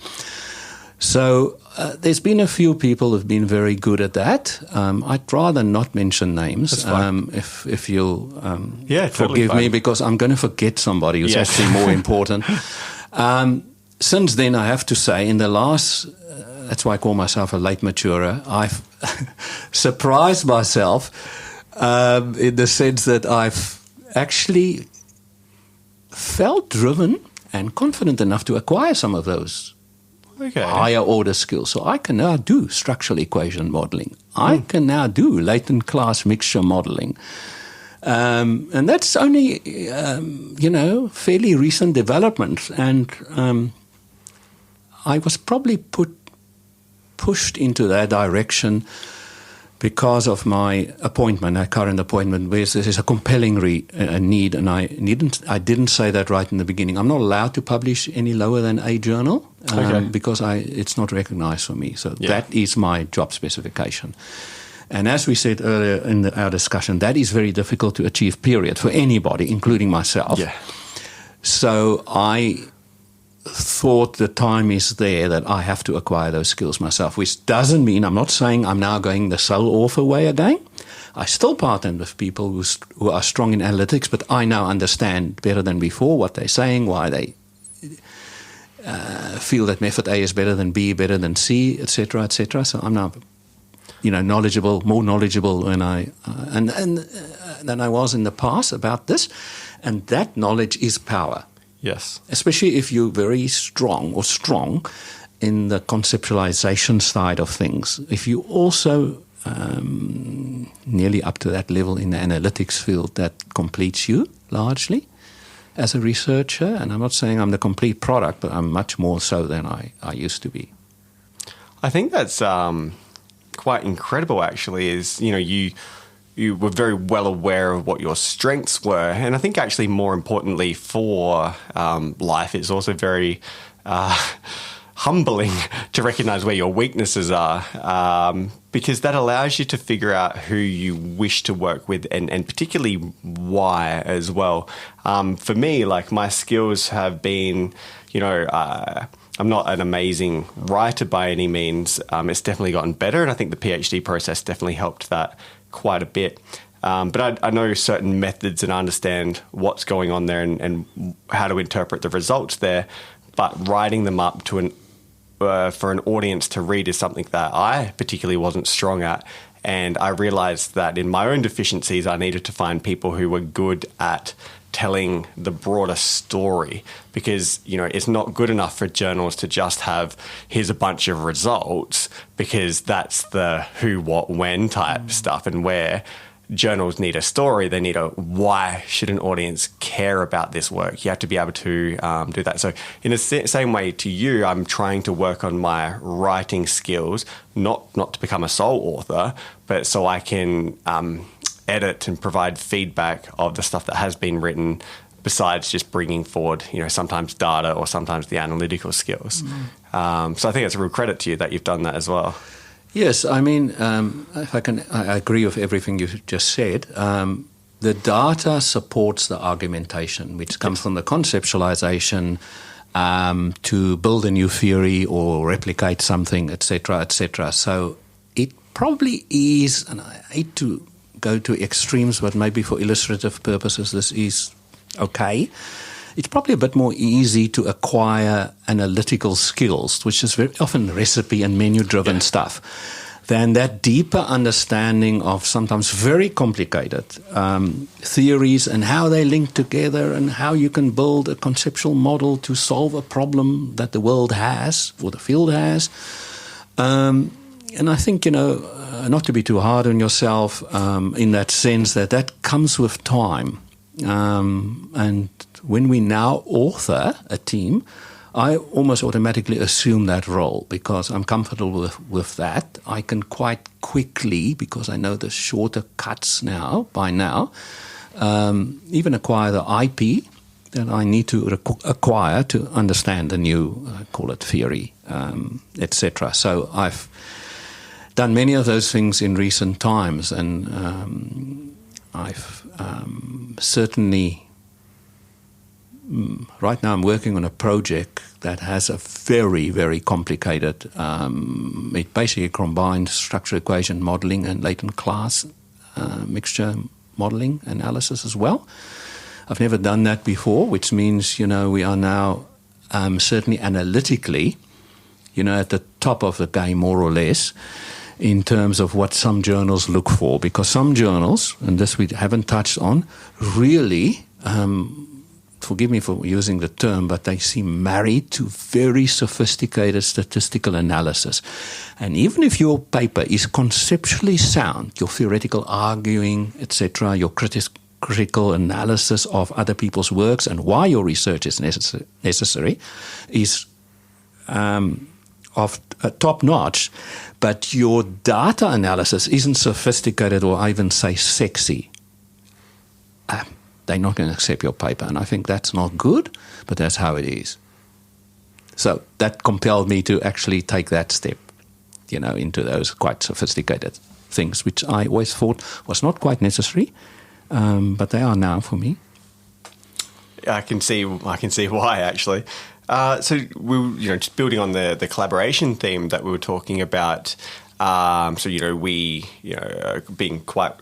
G: So there's been a few people who've been very good at that. I'd rather not mention names if you'll forgive me, because I'm going to forget somebody who's actually more important. Since then, I have to say, in the last, that's why I call myself a late maturer, I've surprised myself in the sense that I've actually felt driven and confident enough to acquire some of those higher order skills. So I can now do structural equation modeling. I can now do latent class mixture modeling. And that's only, fairly recent development. And I was probably pushed into that direction because of my current appointment, where there's a compelling need, and I didn't say that right in the beginning. I'm not allowed to publish any lower than a journal because it's not recognized for me. So that is my job specification. And as we said earlier in our discussion, that is very difficult to achieve, period, for anybody, including myself. Yeah. So I thought the time is there that I have to acquire those skills myself, which doesn't mean, I'm not saying I'm now going the sole author way again. I still partner with people who are strong in analytics, but I now understand better than before what they're saying, why they feel that method A is better than B, better than C, etc., etc. So I'm now, more knowledgeable than I was in the past about this, and that knowledge is power.
F: Yes.
G: Especially if you're very strong in the conceptualization side of things. If you also nearly up to that level in the analytics field, that completes you largely as a researcher. And I'm not saying I'm the complete product, but I'm much more so than I used to be.
F: I think that's quite incredible, actually, is, you were very well aware of what your strengths were. And I think actually more importantly for life, it's also very humbling to recognize where your weaknesses are, because that allows you to figure out who you wish to work with and particularly why as well. For me, like, my skills have been, I'm not an amazing writer by any means. It's definitely gotten better, and I think the PhD process definitely helped that quite a bit. But I know certain methods and I understand what's going on there and how to interpret the results there. But writing them up to for an audience to read is something that I particularly wasn't strong at. And I realized that in my own deficiencies, I needed to find people who were good at telling the broader story, because it's not good enough for journals to just have, here's a bunch of results, because that's the who, what, when type stuff. And where journals need a story, they need a why should an audience care about this work. You have to be able to do that. So in the same way to you, I'm trying to work on my writing skills, not to become a sole author, but so I can edit and provide feedback of the stuff that has been written, besides just bringing forward, sometimes data or sometimes the analytical skills. So I think it's a real credit to you that you've done that as well.
G: Yes, I mean, if I agree with everything you just said. The data supports the argumentation, which comes from the conceptualization to build a new theory or replicate something, etc., etc. So it probably is, and I hate to go to extremes, but maybe for illustrative purposes this is okay. It's probably a bit more easy to acquire analytical skills, which is very often recipe and menu-driven stuff, than that deeper understanding of sometimes very complicated theories and how they link together and how you can build a conceptual model to solve a problem that the world has or the field has. And I think, not to be too hard on yourself in that sense that comes with time. And when we now author a team, I almost automatically assume that role because I'm comfortable with that. I can quite quickly, because I know the shorter cuts by now, even acquire the IP that I need to acquire to understand the new, call it theory, etc. So I've done many of those things in recent times, and I've certainly... Right now I'm working on a project that has a very, very complicated, it basically combines structure equation modeling and latent class mixture modeling analysis as well. I've never done that before, which means, we are now certainly analytically, at the top of the game more or less in terms of what some journals look for. Because some journals, and this we haven't touched on, really... forgive me for using the term, but they seem married to very sophisticated statistical analysis. And even if your paper is conceptually sound, your theoretical arguing, etc., your critical analysis of other people's works and why your research is necessary is of top-notch, but your data analysis isn't sophisticated or I even say sexy. They're not going to accept your paper. And I think that's not good, but that's how it is. So that compelled me to actually take that step, into those quite sophisticated things, which I always thought was not quite necessary, but they are now for me.
F: I can see why, actually. So we, just building on the collaboration theme that we were talking about. Being quite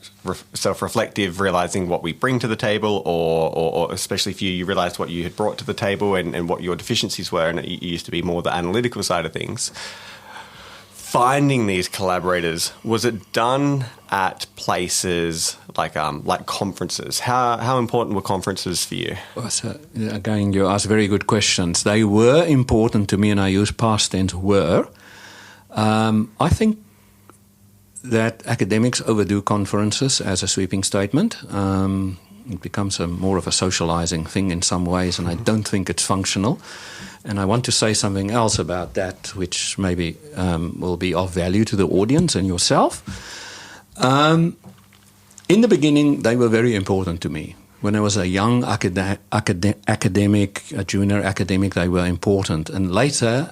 F: self-reflective, realizing what we bring to the table, or especially if you realized what you had brought to the table and what your deficiencies were, and you used to be more the analytical side of things. Finding these collaborators, was it done at places like conferences? How important were conferences for you?
G: So, again, you ask very good questions. They were important to me, and I use past tense were. I think that academics overdo conferences as a sweeping statement. It becomes more of a socializing thing in some ways, and I don't think it's functional. And I want to say something else about that, which maybe will be of value to the audience and yourself. In the beginning, they were very important to me. When I was a young academic, a junior academic, they were important. And later,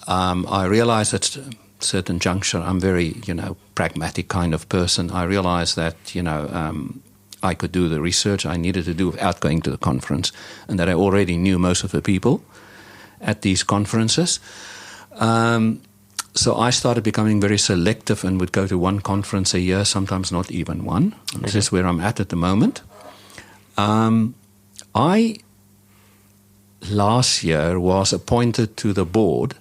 G: I realized at a certain juncture, I'm very, pragmatic kind of person. I realized that, I could do the research I needed to do without going to the conference, and that I already knew most of the people at these conferences. So I started becoming very selective and would go to one conference a year, sometimes not even one. Okay. This is where I'm at the moment. I, last year, was appointed to the board,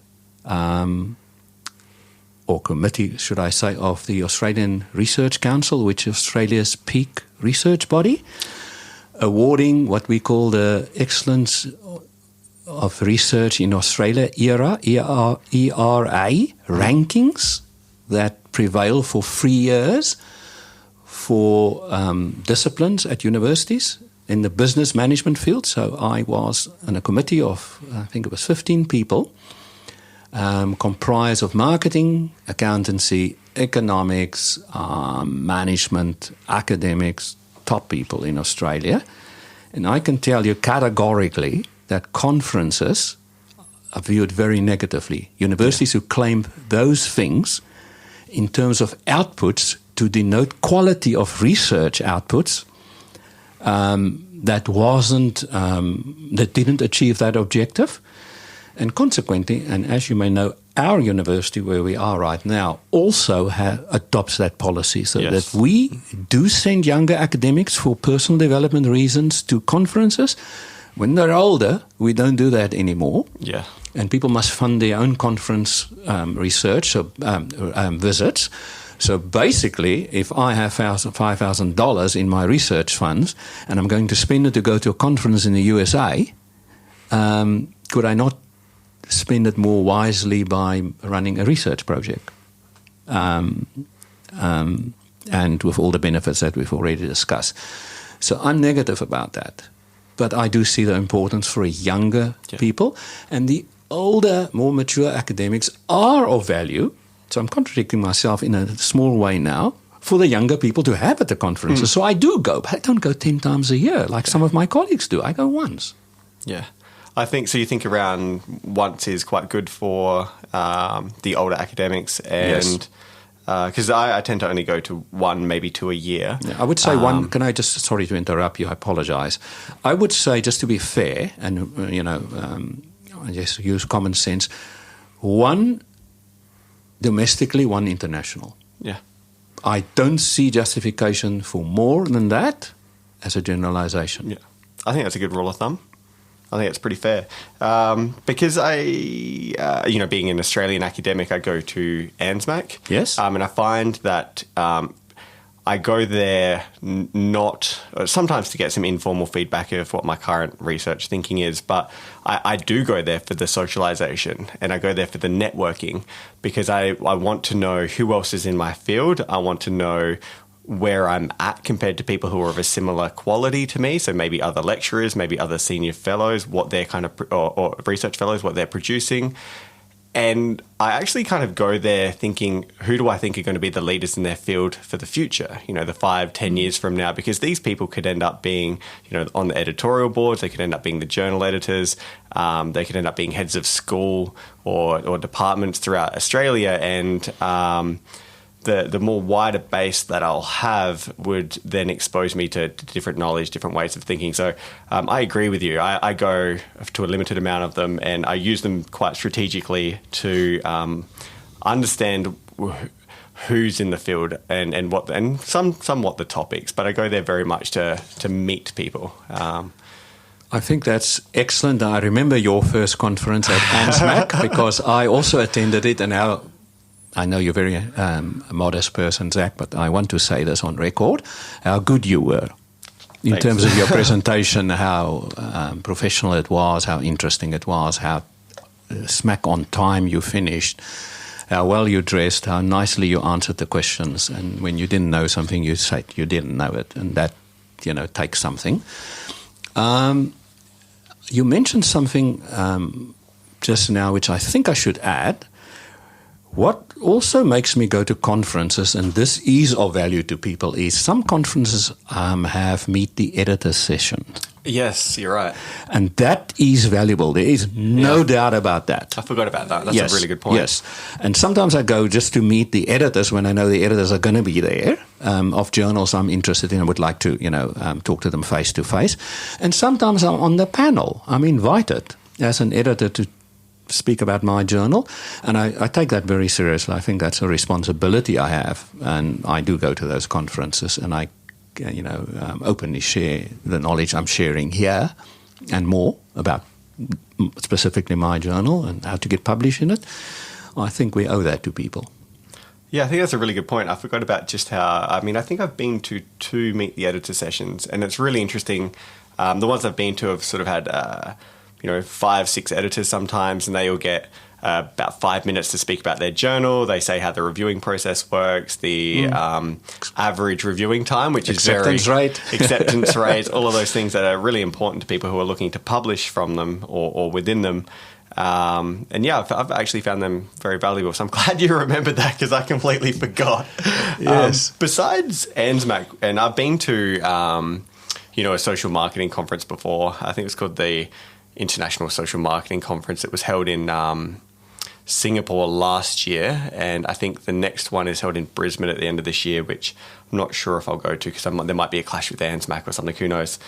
G: or committee, should I say, of the Australian Research Council, which is Australia's peak research body, awarding what we call the Excellence of Research in Australia ERA rankings that prevail for 3 years for disciplines at universities in the business management field. So I was on a committee of, I think it was 15 people, comprised of marketing, accountancy, economics, management, academics, top people in Australia. And I can tell you categorically that conferences are viewed very negatively. Universities who claim those things in terms of outputs to denote quality of research outputs that didn't achieve that objective. And consequently, and as you may know, our university where we are right now also adopts that policy so that we do send younger academics for personal development reasons to conferences. When they're older, we don't do that anymore.
F: Yeah.
G: And people must fund their own conference research visits. So basically, if I have $5,000 in my research funds and I'm going to spend it to go to a conference in the USA, could I not spend it more wisely by running a research project? And with all the benefits that we've already discussed. So I'm negative about that. But I do see the importance for younger people. And the older, more mature academics are of value. So I'm contradicting myself in a small way now, for the younger people to have at the conferences. So I do go, but I don't go 10 times a year like some of my colleagues do. I go once.
F: Yeah. I think so. You think around once is quite good for the older academics, and because I tend to only go to one, maybe two a year.
G: Yeah, I would say one. Can I just, sorry to interrupt you, I apologize. I would say, just to be fair, and I just use common sense, one domestically, one international.
F: Yeah.
G: I don't see justification for more than that as a generalization.
F: Yeah. I think that's a good rule of thumb. I think it's pretty fair. Because being an Australian academic, I go to ANZMAC.
G: Yes.
F: And I find that I go there sometimes to get some informal feedback of what my current research thinking is, but I do go there for the socialization and I go there for the networking because I want to know who else is in my field. I want to know where I'm at compared to people who are of a similar quality to me. So maybe other lecturers, maybe other senior fellows, what they're kind of, or research fellows, what they're producing. And I actually kind of go there thinking, who do I think are going to be the leaders in their field for the future, the 5-10 years from now? Because these people could end up being, on the editorial boards, they could end up being the journal editors, they could end up being heads of school or departments throughout Australia. And the more wider base that I'll have would then expose me to different knowledge, different ways of thinking. So I agree with you. I go to a limited amount of them and I use them quite strategically to understand who's in the field and somewhat the topics. But I go there very much to meet people.
G: I think that's excellent. I remember your first conference at ANZMAC because I also attended it, and I know you're a very modest person, Zac, but I want to say this on record, how good you were in terms of your presentation, how professional it was, how interesting it was, how smack on time you finished, how well you dressed, how nicely you answered the questions. And when you didn't know something, you said you didn't know it. And that, takes something. You mentioned something just now, which I think I should add. What also makes me go to conferences, and this is of value to people, is some conferences have meet the editor sessions.
F: Yes, you're right.
G: And that is valuable. There is no doubt about that.
F: I forgot about that. That's a really good point.
G: Yes. And sometimes I go just to meet the editors when I know the editors are going to be there of journals I'm interested in and would like to, talk to them face to face. And sometimes I'm on the panel. I'm invited as an editor to speak about my journal, and I take that very seriously. I think that's a responsibility I have, and I do go to those conferences, and I, openly share the knowledge I'm sharing here and more about specifically my journal and how to get published in it. I think we owe that to people.
F: Yeah, I think that's a really good point. I forgot about just how, I think I've been to 2 meet the editor sessions, and it's really interesting. The ones I've been to have sort of had 5-6 editors sometimes, and they all get about 5 minutes to speak about their journal. They say how the reviewing process works, the average reviewing time, which
G: acceptance
F: is acceptance rate, all of those things that are really important to people who are looking to publish from them or within them. I've actually found them very valuable. So I'm glad you remembered that because I completely forgot.
G: Yes.
F: Besides ANZMAC, and I've been to a social marketing conference before. I think it was called the International Social Marketing Conference. It was held in Singapore last year, and I think the next one is held in Brisbane at the end of this year, which I'm not sure if I'll go to because there might be a clash with ANZMAC or something, who knows.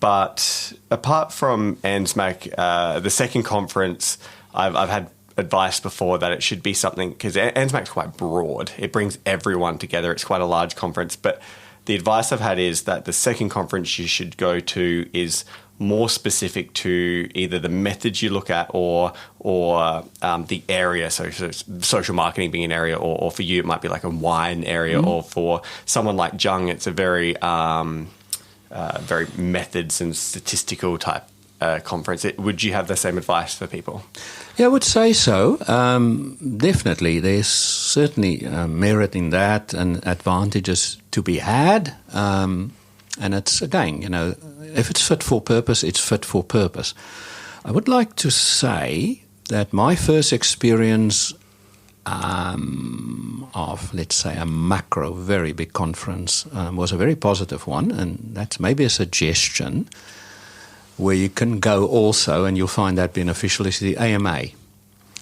F: But apart from ANZMAC, the second conference, I've had advice before that it should be something, because ANZMAC's quite broad. It brings everyone together. It's quite a large conference. But the advice I've had is that the second conference you should go to is more specific to either the methods you look at or the area. So social marketing being an area, or for you it might be like a wine area, or for someone like Jung, it's a very very methods and statistical type conference. Would you have the same advice for people?
G: Yeah, I would say so. Definitely. There's certainly merit in that and advantages to be had. And it's, again, if it's fit for purpose, it's fit for purpose. I would like to say that my first experience of, let's say, a macro, very big conference was a very positive one. And that's maybe a suggestion where you can go also, and you'll find that beneficial, is the AMA,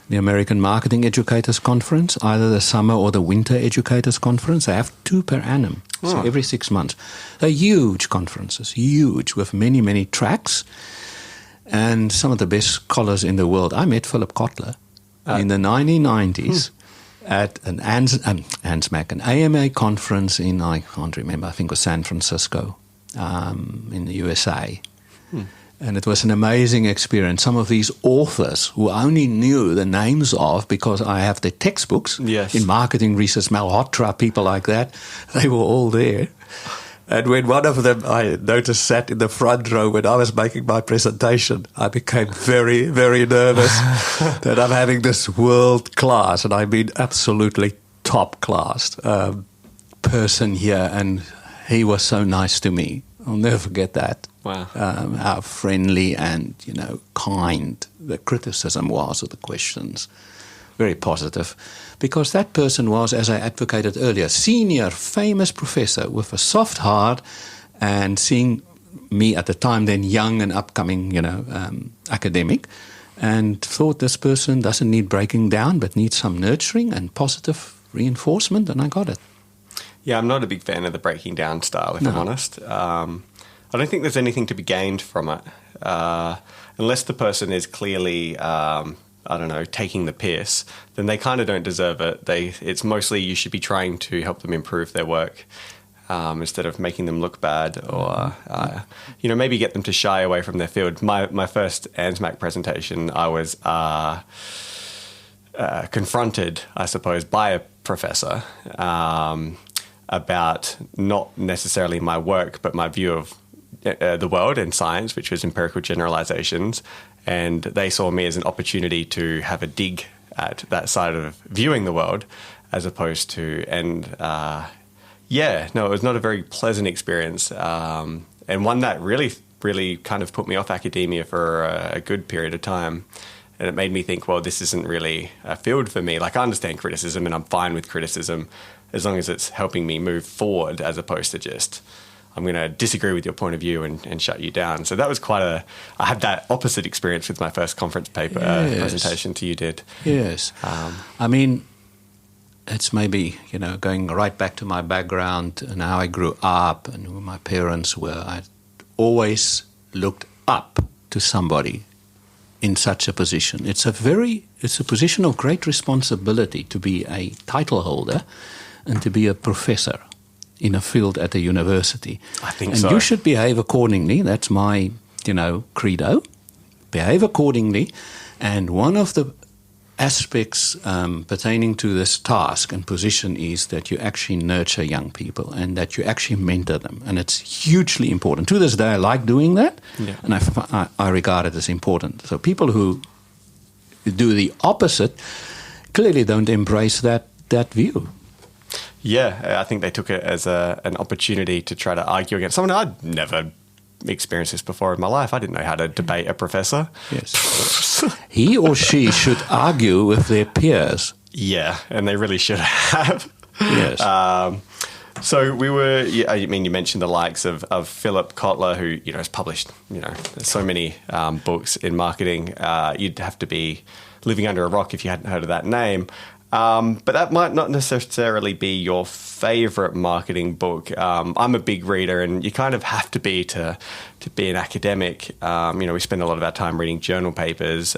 G: the American Marketing Educators Conference, either the summer or the winter educators conference. They have 2 per annum, so every 6 months. They're huge conferences, huge, with many, many tracks, and some of the best scholars in the world. I met Philip Kotler in the 1990s at an ANZMAC, an AMA conference in, I can't remember, I think it was San Francisco in the USA. And it was an amazing experience. Some of these authors who I only knew the names of because I have the textbooks in marketing research, Malhotra, people like that, they were all there. And when one of them, I noticed, sat in the front row when I was making my presentation, I became very, very nervous that I'm having this world class, and I mean absolutely top class person here. And he was so nice to me. I'll never forget that.
F: Wow.
G: How friendly and, kind the criticism was of the questions. Very positive. Because that person was, as I advocated earlier, senior, famous professor with a soft heart, and seeing me at the time then young and upcoming, academic, and thought this person doesn't need breaking down but needs some nurturing and positive reinforcement, and I got it.
F: Yeah, I'm not a big fan of the breaking down style, if I'm honest. I don't think there's anything to be gained from it. Unless the person is clearly, taking the piss, then they kind of don't deserve it. It's mostly you should be trying to help them improve their work instead of making them look bad, or, maybe get them to shy away from their field. My first ANZMAC presentation, I was confronted, I suppose, by a professor about not necessarily my work, but my view of the world and science, which was empirical generalizations. And they saw me as an opportunity to have a dig at that side of viewing the world, as opposed to, it was not a very pleasant experience. And one that really, really kind of put me off academia for a good period of time. And it made me think, well, this isn't really a field for me. Like, I understand criticism and I'm fine with criticism as long as it's helping me move forward, as opposed to just, I'm going to disagree with your point of view and shut you down. So that was I had that opposite experience with my first conference paper presentation to you did.
G: Yes. It's maybe, going right back to my background and how I grew up and who my parents were. I always looked up to somebody in such a position. It's a position of great responsibility to be a title holder and to be a professor in a field at a university.
F: I think
G: so. And you should behave accordingly. That's my, credo. Behave accordingly. And one of the aspects pertaining to this task and position is that you actually nurture young people and that you actually mentor them. And it's hugely important. To this day, I like doing that, and I regard it as important. So people who do the opposite clearly don't embrace that view.
F: Yeah, I think they took it as an opportunity to try to argue against someone. I'd never experienced this before in my life. I didn't know how to debate a professor.
G: Yes. He or she should argue with their peers.
F: Yeah, and they really should have.
G: Yes.
F: So I mean, you mentioned the likes of Philip Kotler, who, has published, there's so many books in marketing. You'd have to be living under a rock if you hadn't heard of that name. But that might not necessarily be your favorite marketing book. I'm a big reader, and you kind of have to be an academic. We spend a lot of our time reading journal papers,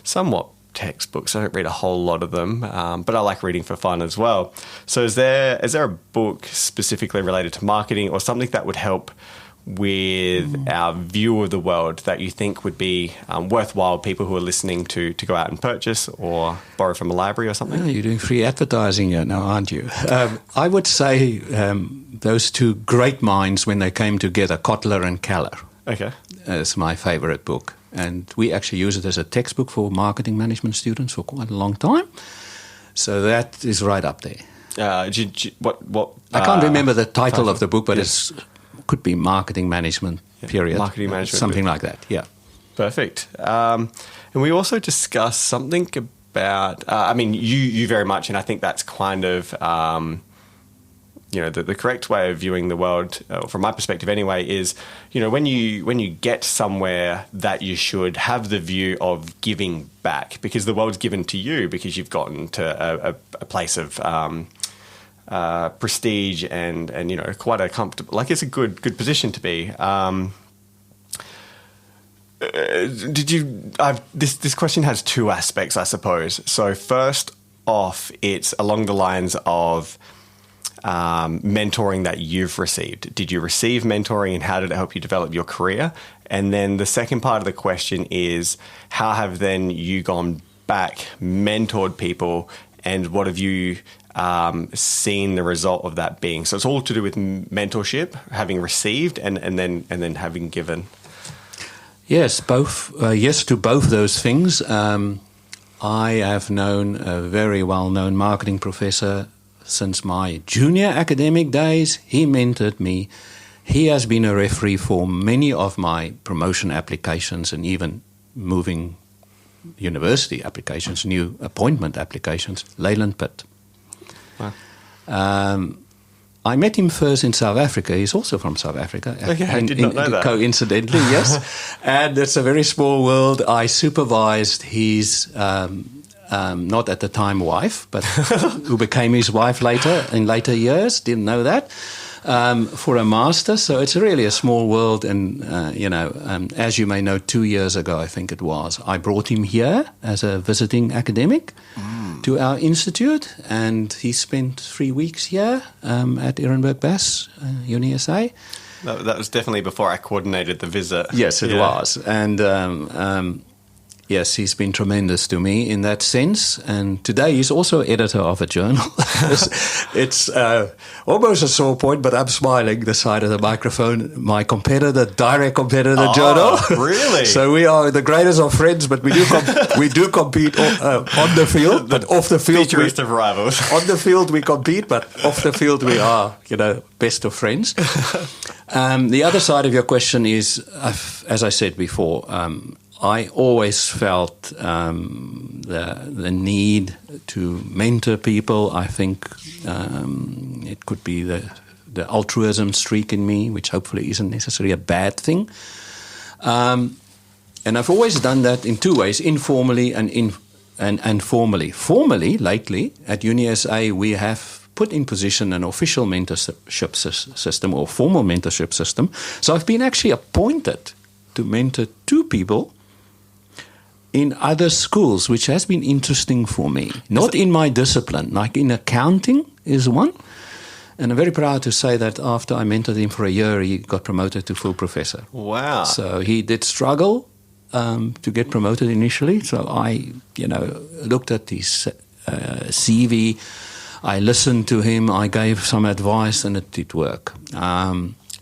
F: somewhat textbooks. I don't read a whole lot of them, but I like reading for fun as well. So is there a book specifically related to marketing or something that would help with our view of the world that you think would be worthwhile people who are listening to go out and purchase or borrow from a library or something?
G: Oh, you're doing free advertising here now, aren't you? I would say those two great minds, when they came together, Kotler and Keller.
F: Okay.
G: Is my favorite book. And we actually use it as a textbook for marketing management students for quite a long time. So that is right up there.
F: What?
G: I can't remember the title of the book, but it could be marketing management, period.
F: Marketing management.
G: Something like that, yeah.
F: Perfect. And we also discussed something about, you very much, and I think that's kind of, the correct way of viewing the world, from my perspective anyway, is, when you get somewhere that you should have the view of giving back, because the world's given to you because you've gotten to a place of prestige and quite a comfortable, like it's a good position to be. This question has two aspects, I suppose. So first off, it's along the lines of mentoring that you've received. Did you receive mentoring, and how did it help you develop your career? And then the second part of the question is, how have then you gone back, mentored people, and what have you seen the result of that being? So it's all to do with mentorship, having received and then having given.
G: Yes, both. Yes to both those things. I have known a very well-known marketing professor since my junior academic days. He mentored me. He has been a referee for many of my promotion applications and even moving university applications, new appointment applications, Leyland Pitt.
F: Wow.
G: I met him first in South Africa. He's also from South Africa.
F: Okay, I did not know that.
G: Coincidentally, yes. And it's a very small world. I supervised his, not at the time wife, but who became his wife later, in later years. Didn't know that. For a master. So it's really a small world. And, as you may know, 2 years ago, I think it was, I brought him here as a visiting academic to our institute. And he spent 3 weeks here at Ehrenberg Bass, UniSA.
F: That was definitely before I coordinated the visit.
G: Yes, it was. And yes, he's been tremendous to me in that sense. And today he's also editor of a journal. It's almost a sore point, but I'm smiling this side of the microphone. My competitor, direct competitor journal.
F: Really?
G: So we are the greatest of friends, but we do compete on the field, but off the field.
F: Featurist of rivals.
G: On the field we compete, but off the field we are, best of friends. The other side of your question is, as I said before, I always felt the need to mentor people. I think it could be the altruism streak in me, which hopefully isn't necessarily a bad thing. And I've always done that in two ways, informally and formally. Formally, lately, at UniSA, we have put in position an official mentorship system or formal mentorship system. So I've been actually appointed to mentor 2 people in other schools, which has been interesting for me. Not in my discipline, like in accounting is one. And I'm very proud to say that after I mentored him for a year, he got promoted to full professor.
F: Wow.
G: So he did struggle to get promoted initially. So I, looked at his CV. I listened to him. I gave some advice, and it did work.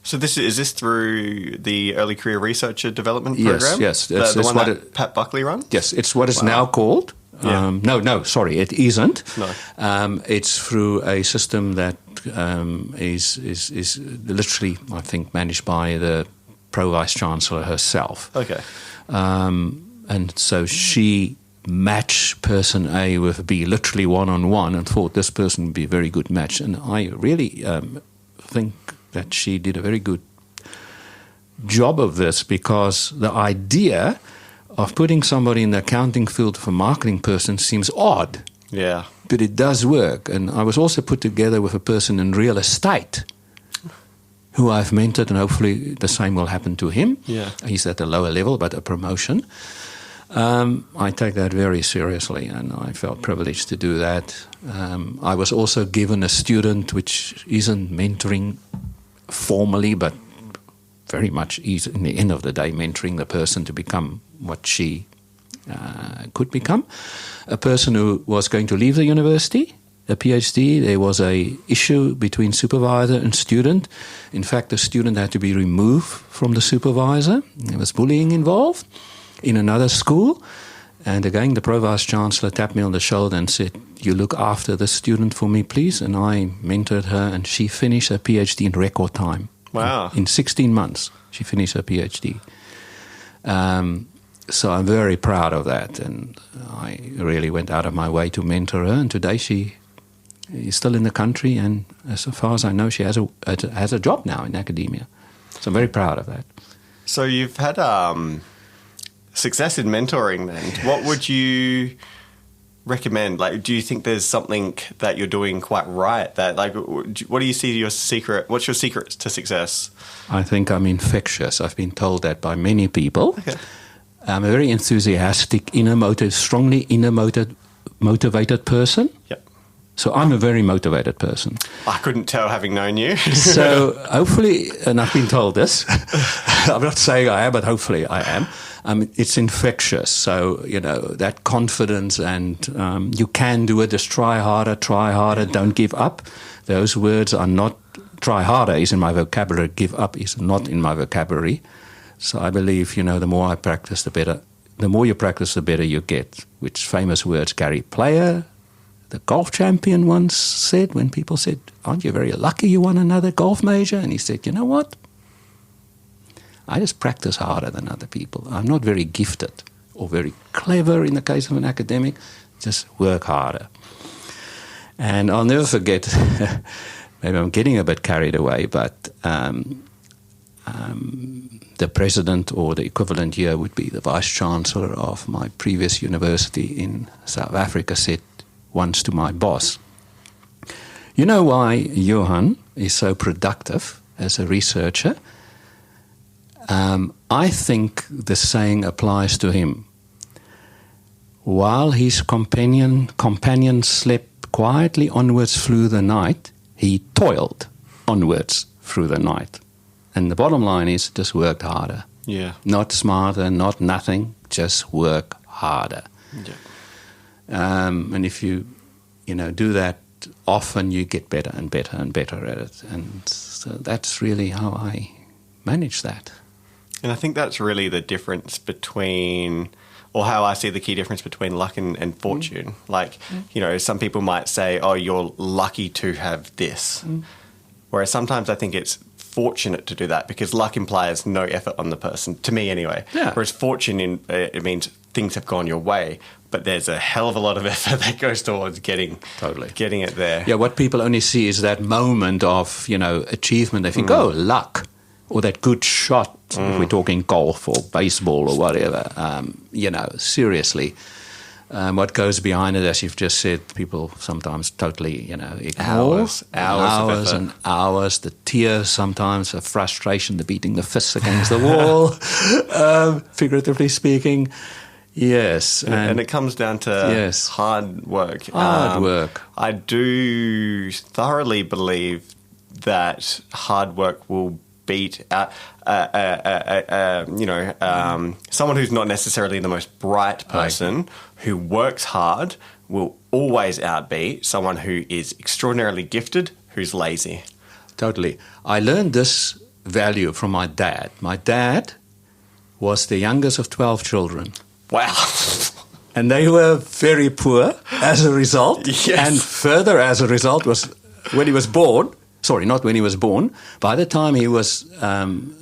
F: So is this through the Early Career Researcher Development Program?
G: Yes.
F: The one that Pat Buckley runs?
G: Yes, it's what it's now called.
F: Yeah.
G: Sorry, it isn't.
F: No.
G: It's through a system that is literally, I think, managed by the Pro-Vice Chancellor herself.
F: Okay.
G: And so she match person A with B, literally one-on-one, and thought this person would be a very good match. And I really think that she did a very good job of this, because the idea of putting somebody in the accounting field for a marketing person seems odd.
F: Yeah.
G: But it does work. And I was also put together with a person in real estate who I've mentored, and hopefully the same will happen to him.
F: Yeah.
G: He's at a lower level, but a promotion. I take that very seriously, and I felt privileged to do that. I was also given a student, which isn't mentoring formally, but very much is, in the end of the day, mentoring the person to become what she could become. A person who was going to leave the university, a PhD. There was a issue between supervisor and student. In fact, the student had to be removed from the supervisor. There was bullying involved in another school. And again, the Pro-Vice Chancellor tapped me on the shoulder and said, "You look after this student for me, please." And I mentored her, and she finished her PhD in record time.
F: Wow.
G: In 16 months, she finished her PhD. So I'm very proud of that, and I really went out of my way to mentor her. And today she is still in the country, and as far as I know, she has a job now in academia. So I'm very proud of that.
F: So you've had success in mentoring then. What would you recommend? Like, do you think there's something that you're doing quite right? That, like, what do you see your secret? What's your secret to success?
G: I think I'm infectious. I've been told that by many people.
F: Okay.
G: I'm a very enthusiastic, strongly motivated person.
F: Yep.
G: So I'm a very motivated person.
F: I couldn't tell having known you.
G: So hopefully, and I've been told this, I'm not saying I am, but hopefully I am. It's infectious. So, that confidence, and you can do it. Just try harder, don't give up. Those words are not, try harder is in my vocabulary, give up is not in my vocabulary. So I believe, the more I practice, the better. The more you practice, the better you get. Which famous words Gary Player, the golf champion, once said, when people said, "Aren't you very lucky you won another golf major?" And he said, "You know what? I just practice harder than other people. I'm not very gifted or very clever in the case of an academic. Just work harder." And I'll never forget, maybe I'm getting a bit carried away, but the president, or the equivalent here would be the vice chancellor of my previous university in South Africa, said once to my boss, "You know why Johan is so productive as a researcher? I think the saying applies to him. While his companion slept quietly onwards through the night, he toiled onwards through the night." And the bottom line is, just worked harder.
F: Yeah.
G: Not smarter, not nothing, just work harder.
F: Yeah.
G: And if you do that often, you get better and better and better at it. And so that's really how I manage that.
F: And I think that's really the difference between, or how I see the key difference between luck and fortune. Like, some people might say, "Oh, you're lucky to have this." Whereas sometimes I think it's fortunate to do that, because luck implies no effort on the person, to me anyway.
G: Yeah.
F: Whereas fortune, it means things have gone your way, but there's a hell of a lot of effort that goes towards getting it there.
G: Yeah, what people only see is that moment of, achievement. They think, "Oh, luck," or that good shot, if we're talking golf or baseball or whatever. Seriously. What goes behind it, as you've just said, people sometimes totally, ignore. Hours and hours. The tears sometimes, the frustration, the beating the fists against the wall, figuratively speaking. Yes.
F: And it comes down to hard work.
G: Hard work.
F: I do thoroughly believe that hard work will beat someone who's not necessarily the most bright person who works hard will always outbeat someone who is extraordinarily gifted who's lazy.
G: Totally. I learned this value from my dad. My dad was the youngest of 12 children.
F: Wow.
G: And they were very poor as a result.
F: Yes.
G: And further as a result was when he was born. Sorry, not when he was born. By the time he was,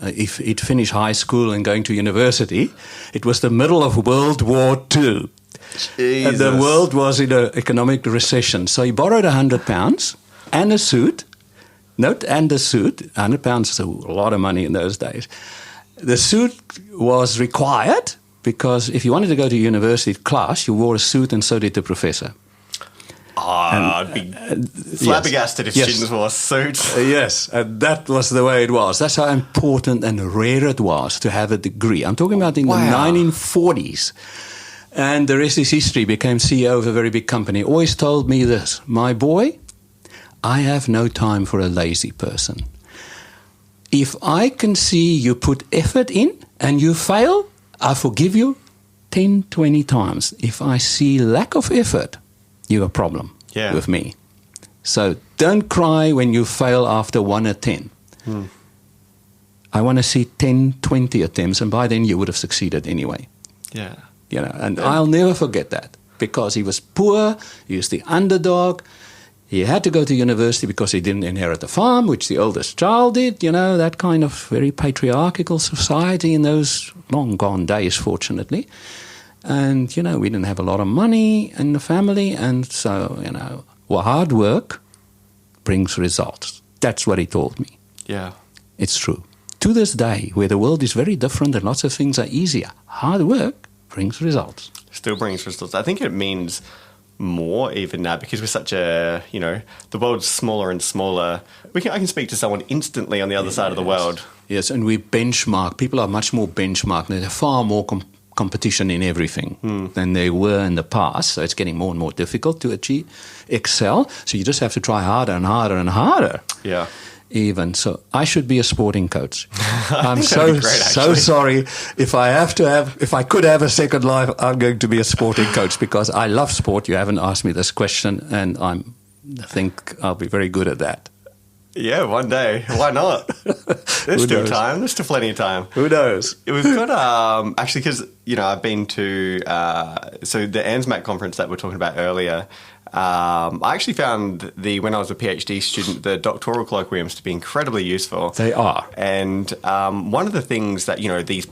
G: if he'd finished high school and going to university, it was the middle of World War II. And the world was in an economic recession. So he borrowed £100 and a suit. Note, and a suit. £100 is a lot of money in those days. The suit was required because if you wanted to go to university class, you wore a suit, and so did the professor.
F: I'd be flabbergasted if students wore suits.
G: Yes, and that was the way it was. That's how important and rare it was to have a degree. I'm talking about in the 1940s. And the rest is history. Became CEO of a very big company. Always told me this, my boy, I have no time for a lazy person. If I can see you put effort in and you fail, I forgive you 10, 20 times. If I see lack of effort, you have a problem with me. So don't cry when you fail after 1 attempt. I want to see 10, 20 attempts, and by then you would have succeeded anyway.
F: Yeah.
G: You know, and I'll never forget that because he was poor, he was the underdog. He had to go to university because he didn't inherit a farm, which the oldest child did, you know, that kind of very patriarchal society in those long gone days, fortunately. And, you know, we didn't have a lot of money in the family. And so, you know, well, hard work brings results. That's what he told me.
F: Yeah.
G: It's true. To this day, where the world is very different and lots of things are easier, hard work brings results.
F: Still brings results. I think it means more even now because we're such a, you know, the world's smaller and smaller. I can speak to someone instantly on the other side of the world.
G: Yes, and we benchmark. People are much more benchmarked. There's far more competition in everything than they were in the past. So it's getting more and more difficult to excel. So you just have to try harder and harder and harder.
F: Yeah.
G: Even so, I should be a sporting coach. I'm so sorry. If I could have a second life, I'm going to be a sporting coach because I love sport. You haven't asked me this question, and I think I'll be very good at that.
F: Yeah, one day. Why not? There's still time. There's still plenty of time.
G: Who knows?
F: We've got actually because you know I've been to so the ANZMAC conference that we were talking about earlier. I actually found when I was a PhD student, the doctoral colloquiums to be incredibly useful.
G: They are.
F: And one of the things that, you know, these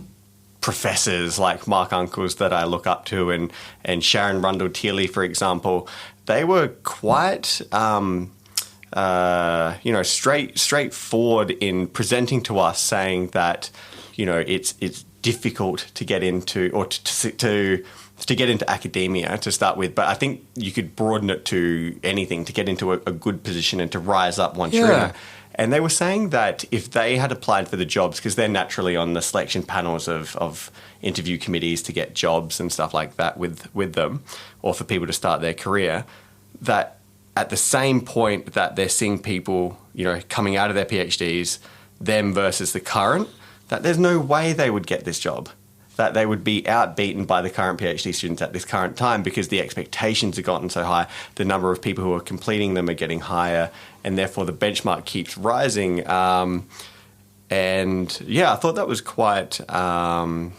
F: professors like Mark Uncles that I look up to and Sharon Rundle-Teely, for example, they were quite, you know, straightforward in presenting to us saying that, you know, it's difficult to get into or to get into academia to start with, but I think you could broaden it to anything, to get into a good position and to rise up once you're in it. And they were saying that if they had applied for the jobs, because they're naturally on the selection panels of interview committees to get jobs and stuff like that with them, or for people to start their career, that at the same point that they're seeing people, you know, coming out of their PhDs, them versus the current, that there's no way they would get this job. That they would be outbeaten by the current PhD students at this current time because the expectations have gotten so high, the number of people who are completing them are getting higher, and therefore the benchmark keeps rising. And yeah, I thought that was quite. I mean,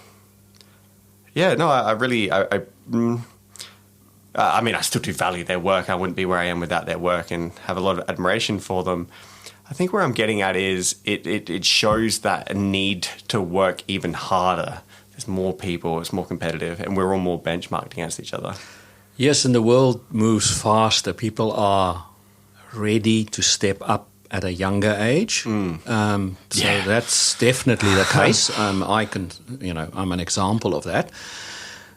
F: I still do value their work. I wouldn't be where I am without their work, and have a lot of admiration for them. I think where I'm getting at is it shows that a need to work even harder. There's more people, it's more competitive, and we're all more benchmarked against each other.
G: Yes, and the world moves faster. People are ready to step up at a younger age. So that's definitely the case. I'm an example of that.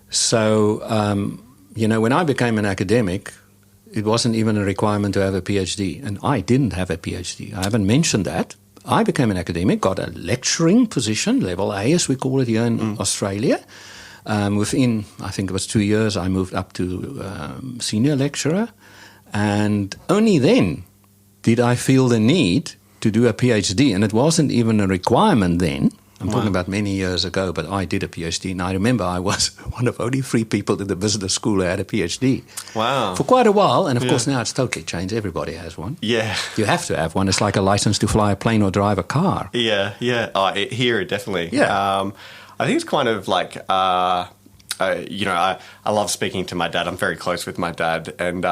G: So, you know, when I became an academic, it wasn't even a requirement to have a PhD, and I didn't have a PhD. I haven't mentioned that. I became an academic, got a lecturing position, level A as we call it here in Australia. Within, I think it was 2 years, I moved up to senior lecturer. And only then did I feel the need to do a PhD. And it wasn't even a requirement then. I'm talking about many years ago, but I did a PhD. And I remember I was one of only 3 people in the business school who had a PhD.
F: Wow.
G: For quite a while. And of course now it's totally changed. Everybody has one.
F: Yeah.
G: You have to have one. It's like a license to fly a plane or drive a car.
F: Yeah. Here, definitely.
G: Yeah.
F: I think it's kind of like, you know, I love speaking to my dad. I'm very close with my dad. And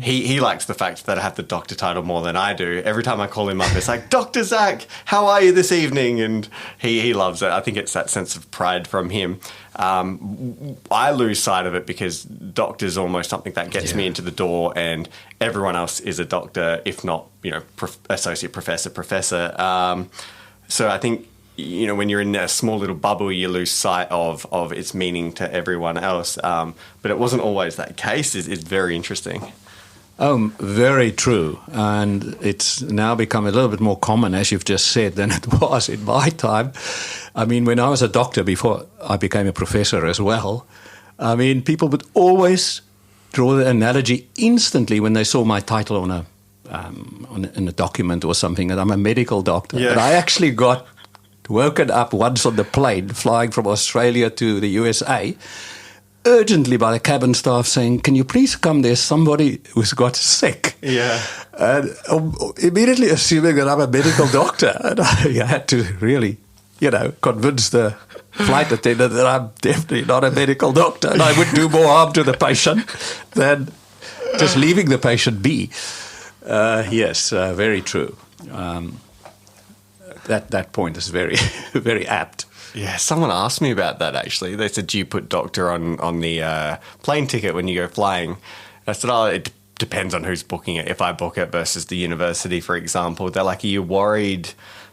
F: he likes the fact that I have the doctor title more than I do. Every time I call him up, it's like, Dr. Zac, how are you this evening? And he loves it. I think it's that sense of pride from him. I lose sight of it because doctor's almost something that gets me into the door, and everyone else is a doctor, if not, associate professor. So I think, when you're in a small little bubble, you lose sight of its meaning to everyone else. But it wasn't always that case. It's very interesting.
G: Oh, very true. And it's now become a little bit more common, as you've just said, than it was in my time. I mean, when I was a doctor, before I became a professor as well, I mean, people would always draw the analogy instantly when they saw my title in a document or something, that I'm a medical doctor.
F: Yeah.
G: But I actually got woken up once on the plane flying from Australia to the USA, urgently by the cabin staff saying, "Can you please come? There's somebody who's got sick."
F: Yeah.
G: And immediately assuming that I'm a medical doctor. And I had to really, convince the flight attendant that I'm definitely not a medical doctor. And I would do more harm to the patient than just leaving the patient be. Yes, very true. That point is very, very apt.
F: Yeah, someone asked me about that, actually. They said, do you put doctor on the plane ticket when you go flying? I said, it depends on who's booking it. If I book it versus the university, for example, they're like, are you worried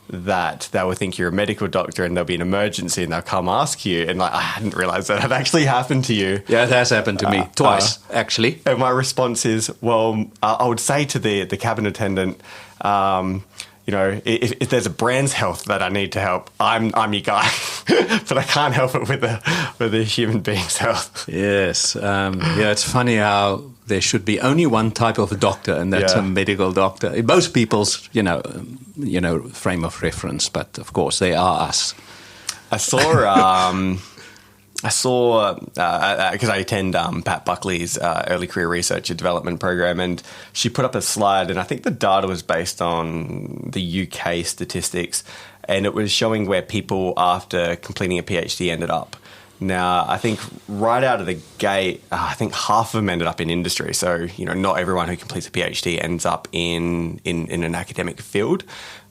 F: that they will think you're a medical doctor and there'll be an emergency and they'll come ask you? And I hadn't realised that had actually happened to you.
G: Yeah, it has happened to me twice, actually.
F: And my response is, well, I would say to the cabin attendant, if there's a brand's health that I need to help, I'm your guy, but I can't help it with the human being's health.
G: Yes, it's funny how there should be only one type of doctor, and that's a medical doctor. In most people's, frame of reference, but of course they are us.
F: I saw because I attend Pat Buckley's early career research and development program, and she put up a slide, and I think the data was based on the UK statistics, and it was showing where people after completing a PhD ended up. Now, I think right out of the gate, I think half of them ended up in industry. So, not everyone who completes a PhD ends up in an academic field,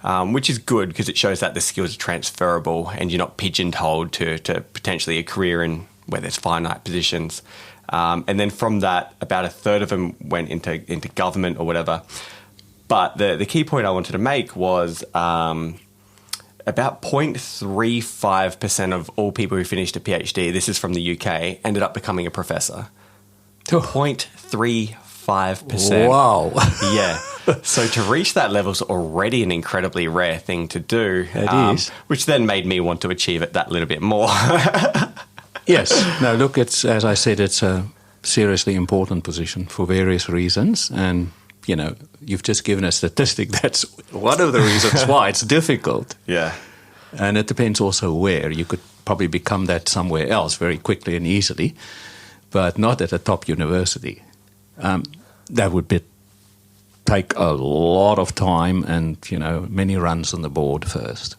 F: which is good because it shows that the skills are transferable and you're not pigeonholed to potentially a career in where there's finite positions. And then from that, about a third of them went into government or whatever. But the key point I wanted to make was about 0.35% of all people who finished a PhD, this is from the UK, ended up becoming a professor. 0.35%.
G: Wow.
F: Yeah. So to reach that level is already an incredibly rare thing to do.
G: It is.
F: Which then made me want to achieve it that little bit more.
G: Yes. No, look, it's, as I said, it's a seriously important position for various reasons. And, you've just given a statistic. That's one of the reasons why it's difficult.
F: Yeah.
G: And it depends also where. You could probably become that somewhere else very quickly and easily, but not at a top university. That would take a lot of time and, many runs on the board first.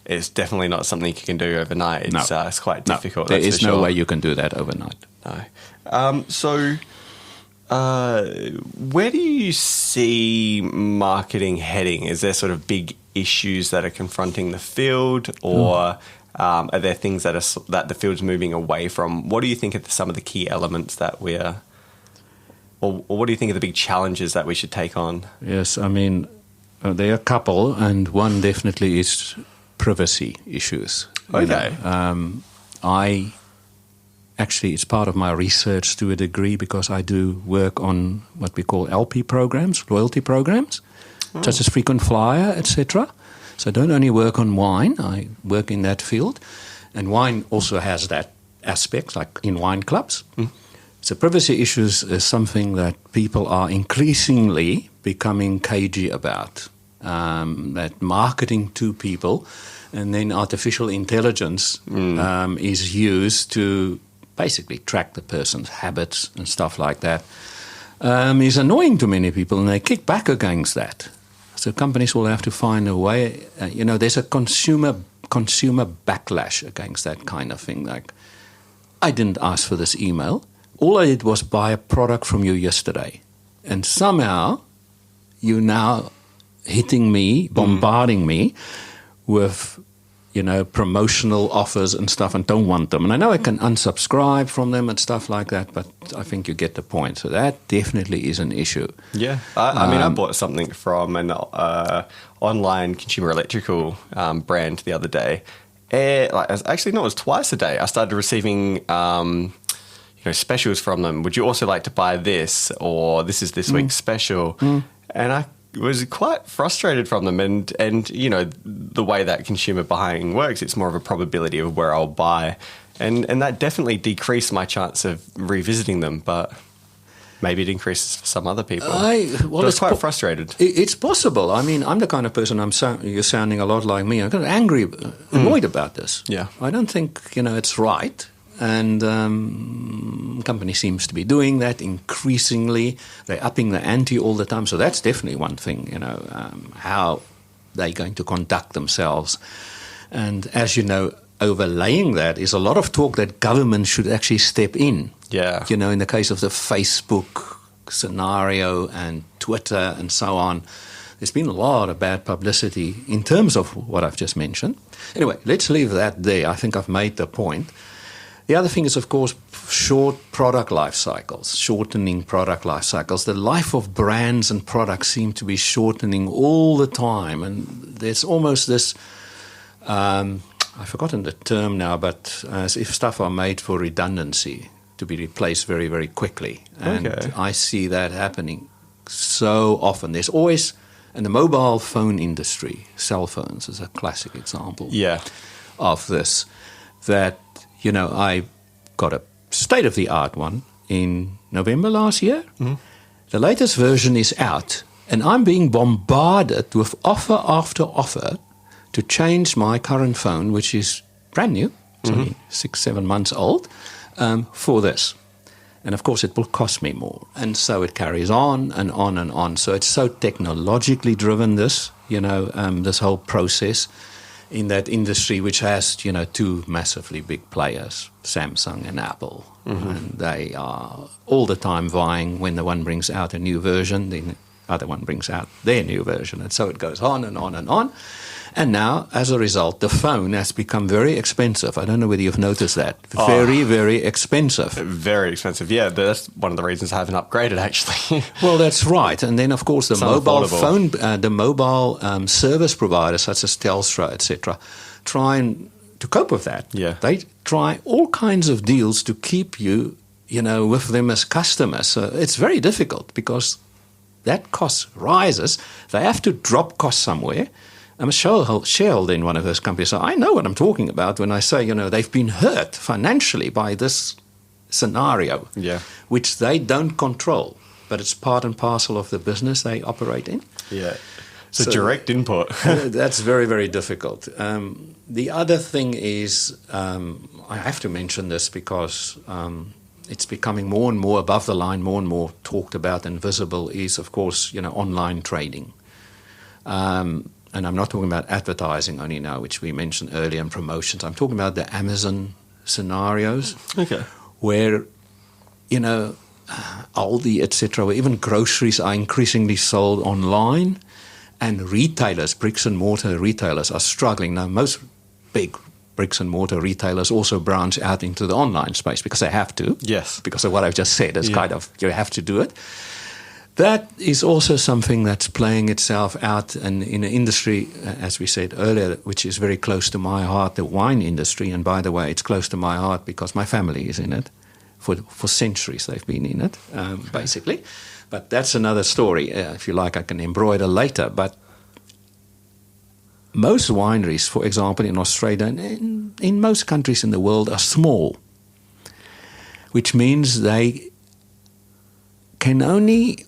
F: It's definitely not something you can do overnight. It's quite difficult.
G: There is no way you can do that overnight.
F: No. Where do you see marketing heading? Is there sort of big issues that are confronting the field, or are there things that the field's moving away from? What do you think are some of the key elements that we're, or what do you think are the big challenges that we should take on?
G: Yes, I mean, there are a couple, and one definitely is privacy issues.
F: Okay.
G: Actually, it's part of my research to a degree because I do work on what we call LP programs, loyalty programs, such as frequent flyer, etc. So I don't only work on wine, I work in that field. And wine also has that aspect, like in wine clubs. So privacy issues is something that people are increasingly becoming cagey about. That marketing to people and then artificial intelligence is used to basically track the person's habits and stuff like that, is annoying to many people, and they kick back against that. So companies will have to find a way. There's a consumer backlash against that kind of thing. Like, I didn't ask for this email. All I did was buy a product from you yesterday. And somehow you're now hitting me, bombarding me with, promotional offers and stuff, and don't want them. And I know I can unsubscribe from them and stuff like that, but I think you get the point. So that definitely is an issue.
F: Yeah. I bought something from an online consumer electrical brand the other day. It was twice a day. I started receiving specials from them. Would you also like to buy this? Or this is this week's special. And I was quite frustrated from them. And the way that consumer buying works, it's more of a probability of where I'll buy. And that definitely decreased my chance of revisiting them. But maybe it increases for some other people. I was quite frustrated.
G: It's possible. I mean, I'm the kind of person, you're sounding a lot like me. I'm kind of angry, annoyed about this.
F: Yeah.
G: I don't think, it's right. And company seems to be doing that increasingly. They're upping the ante all the time. So that's definitely one thing, how they're going to conduct themselves. And as you know, overlaying that is a lot of talk that government should actually step in.
F: Yeah.
G: In the case of the Facebook scenario and Twitter and so on, there's been a lot of bad publicity in terms of what I've just mentioned. Anyway, let's leave that there. I think I've made the point. The other thing is, of course, shortening product life cycles. The life of brands and products seem to be shortening all the time. And there's almost this, I've forgotten the term now, but as if stuff are made for redundancy, to be replaced very, very quickly. And I see that happening so often. There's always, in the mobile phone industry, cell phones is a classic example of this, that, I got a state-of-the-art one in November last year. Mm-hmm. The latest version is out, and I'm being bombarded with offer after offer to change my current phone, which is brand new, it's only 6-7 months old, for this. And of course, it will cost me more. And so it carries on and on and on. So it's so technologically driven, this whole process in that industry, which has, two massively big players, Samsung and Apple. Mm-hmm. And they are all the time vying. When the one brings out a new version, the other one brings out their new version. And so it goes on and on and on. And now, as a result, the phone has become very expensive. I don't know whether you've noticed that. Very, very expensive.
F: Very expensive, yeah. That's one of the reasons I haven't upgraded, actually.
G: Well, that's right. And then, of course, the mobile phone, the mobile service providers, such as Telstra, etc., trying to cope with that.
F: Yeah.
G: They try all kinds of deals to keep you, with them as customers. So it's very difficult because that cost rises. They have to drop costs somewhere. I'm a shareholder in one of those companies, so I know what I'm talking about when I say, they've been hurt financially by this scenario, which they don't control, but it's part and parcel of the business they operate in.
F: Yeah, so direct input.
G: That's very, very difficult. The other thing is, I have to mention this because it's becoming more and more above the line, more and more talked about and visible, is, of course, online trading. And I'm not talking about advertising only now, which we mentioned earlier, and promotions. I'm talking about the Amazon scenarios, where, Aldi, etc., where even groceries are increasingly sold online, and retailers, bricks and mortar retailers, are struggling. Now, most big bricks and mortar retailers also branch out into the online space because they have to.
F: Yes.
G: Because of what I've just said. It's kind of, you have to do it. That is also something that's playing itself out in an industry, as we said earlier, which is very close to my heart, the wine industry. And by the way, it's close to my heart because my family is in it. For centuries they've been in it, basically. But that's another story. If you like, I can embroider later. But most wineries, for example, in Australia and in most countries in the world are small, which means they can only,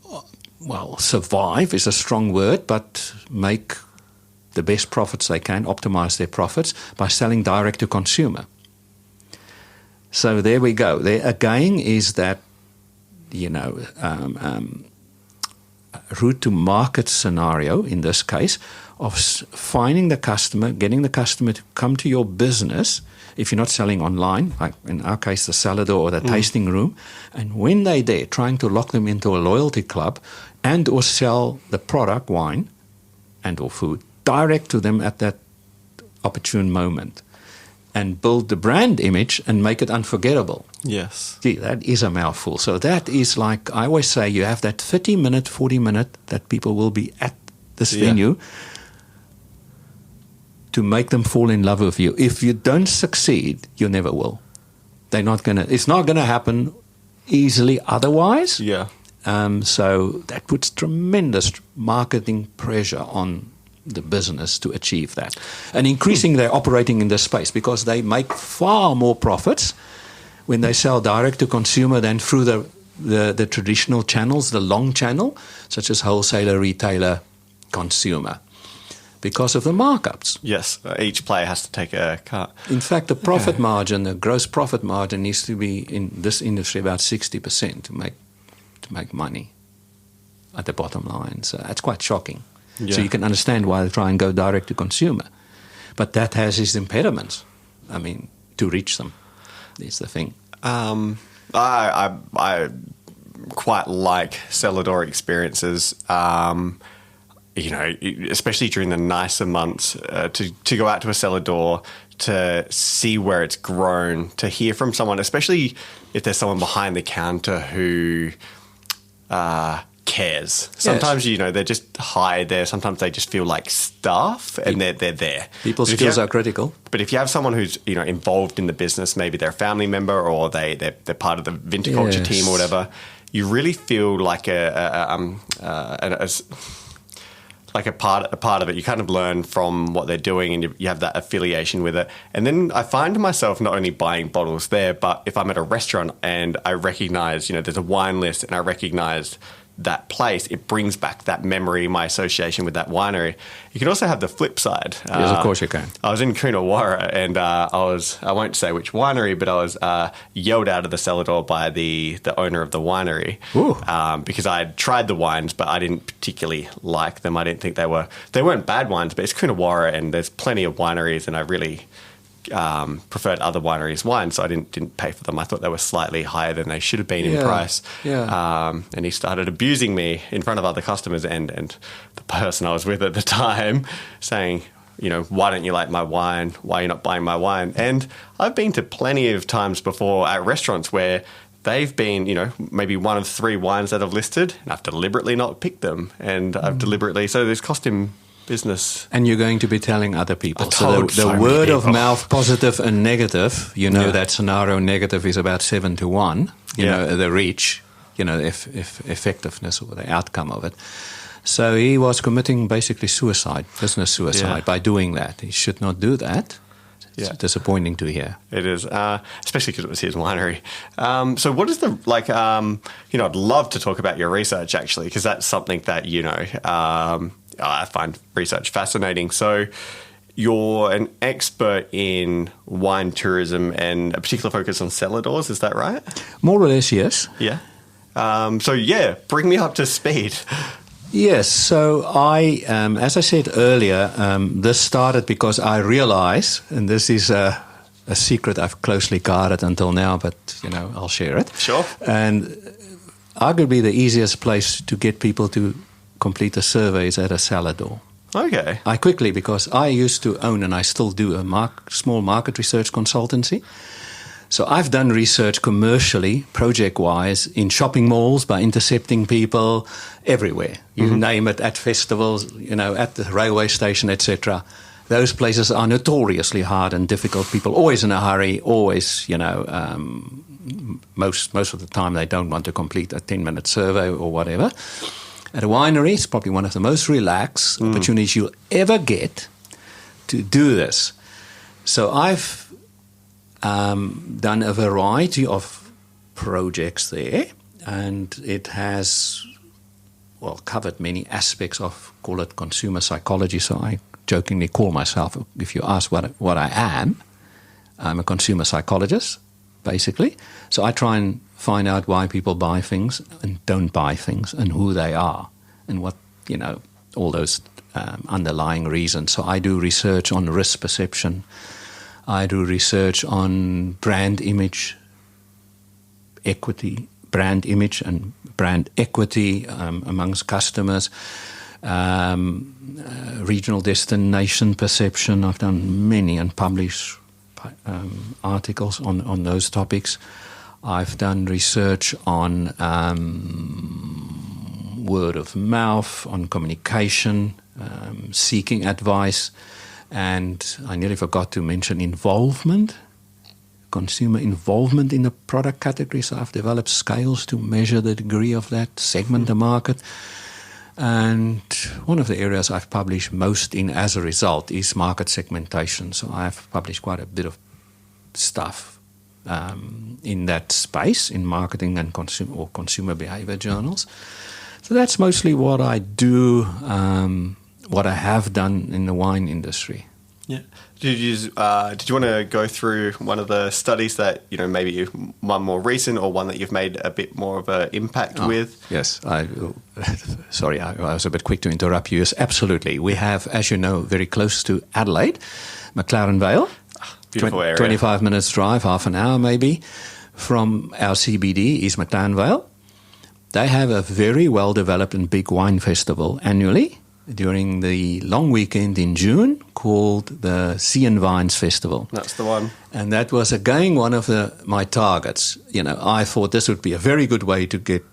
G: survive is a strong word, but make the best profits they can, optimize their profits by selling direct to consumer. So there we go. There again is that, route to market scenario in this case of finding the customer, getting the customer to come to your business. If you're not selling online, like in our case, the salad or the tasting room, and when they're there, trying to lock them into a loyalty club and or sell the product, wine and or food, direct to them at that opportune moment and build the brand image and make it unforgettable.
F: Yes.
G: Gee, that is a mouthful. So that is like, I always say, you have that 30-minute, 40-minute that people will be at this venue to make them fall in love with you. If you don't succeed, you never will. They're not gonna. It's not gonna happen easily otherwise.
F: Yeah.
G: So that puts tremendous marketing pressure on the business to achieve that, and increasing their operating in this space because they make far more profits when they sell direct to consumer than through the traditional channels, the long channel, such as wholesaler, retailer, consumer. Because of the markups.
F: Yes, each player has to take a cut.
G: In fact, the profit margin, the gross profit margin, needs to be in this industry about 60% to make money at the bottom line. So that's quite shocking.
F: Yeah.
G: So you can understand why they try and go direct to consumer, but that has its impediments. I mean, to reach them is the thing.
F: I quite like cellar door experiences. You know, especially during the nicer months, to go out to a cellar door, to see where it's grown, to hear from someone, especially if there's someone behind the counter who cares. Sometimes, you know, they're just hired there. Sometimes they just feel like staff and they're there.
G: People's skills are critical.
F: But if you have someone who's, you know, involved in the business, maybe they're a family member or they're part of the viticulture team or whatever, you really feel like a part of it. You kind of learn from what they're doing and you have that affiliation with it. And then I find myself not only buying bottles there, but if I'm at a restaurant and I recognize, you know, there's a wine list and I recognize that place, it brings back that memory, my association with that winery. You can also have the flip side.
G: Yes, of course you can.
F: I was in Coonawarra and I won't say which winery, but I was yelled out of the cellar door by the owner of the winery because I had tried the wines, but I didn't particularly like them. I didn't think they weren't bad wines, but it's Coonawarra and there's plenty of wineries and I really preferred other wineries' wine, so I didn't pay for them. I thought they were slightly higher than they should have been in price. Yeah. And he started abusing me in front of other customers and the person I was with at the time, saying, you know, why don't you like my wine? Why are you not buying my wine? And I've been to plenty of times before at restaurants where they've been, you know, maybe one of 3 wines that I've listed, and I've deliberately not picked them, and I've deliberately, so there's cost him business.
G: And you're going to be telling other people.
F: So
G: the word of mouth, positive and negative, you know, that scenario negative is about 7 to 1, you know, the reach, you know, if effectiveness or the outcome of it. So he was committing basically suicide, business suicide, by doing that. He should not do that. It's disappointing to hear.
F: It is, especially because it was his winery. So what is the, like, you know, I'd love to talk about your research, actually, because that's something that, you know, I find research fascinating. So you're an expert in wine tourism and a particular focus on cellar doors, is that right?
G: More or less, yes.
F: Yeah. So, bring me up to speed.
G: Yes, so I, as I said earlier, this started because I realized, and this is a secret I've closely guarded until now, but, you know, I'll share it.
F: Sure.
G: And arguably the easiest place to get people to complete a survey is at a cellar door.
F: Okay.
G: Because I used to own, and I still do, a small market research consultancy. So I've done research commercially, project-wise, in shopping malls by intercepting people everywhere. You name it, at festivals, you know, at the railway station, etc. Those places are notoriously hard and difficult. People always in a hurry, always, you know, most of the time they don't want to complete a 10-minute survey or whatever. At a winery, it's probably one of the most relaxed opportunities you'll ever get to do this. So I've done a variety of projects there, and it has, covered many aspects of, call it consumer psychology. So I jokingly call myself, if you ask what I am, I'm a consumer psychologist, basically. So I try and find out why people buy things and don't buy things and who they are. and what, all those underlying reasons. So I do research on risk perception. I do research on brand image equity, brand image and brand equity amongst customers. Regional destination perception. I've done many unpublished articles on those topics. I've done research on word of mouth, on communication, seeking advice, and I nearly forgot to mention involvement, consumer involvement in the product category. So I've developed scales to measure the degree of that, segment the market. And one of the areas I've published most in as a result is market segmentation. So I've published quite a bit of stuff in that space, in marketing and consumer behavior journals. So that's mostly what I do, what I have done in the wine industry.
F: Yeah. Did you want to go through one of the studies that, maybe one more recent or one that you've made a bit more of an impact with?
G: Yes. Sorry, I was a bit quick to interrupt you. Yes, absolutely. We have, as you know, very close to Adelaide, McLaren Vale.
F: Beautiful area.
G: 25 minutes drive, half an hour maybe, from our CBD is McLaren Vale. They have a very well-developed and big wine festival annually during the long weekend in June called the Sea and Vines Festival.
F: That's the one.
G: And that was again one of my targets. I thought this would be a very good way to get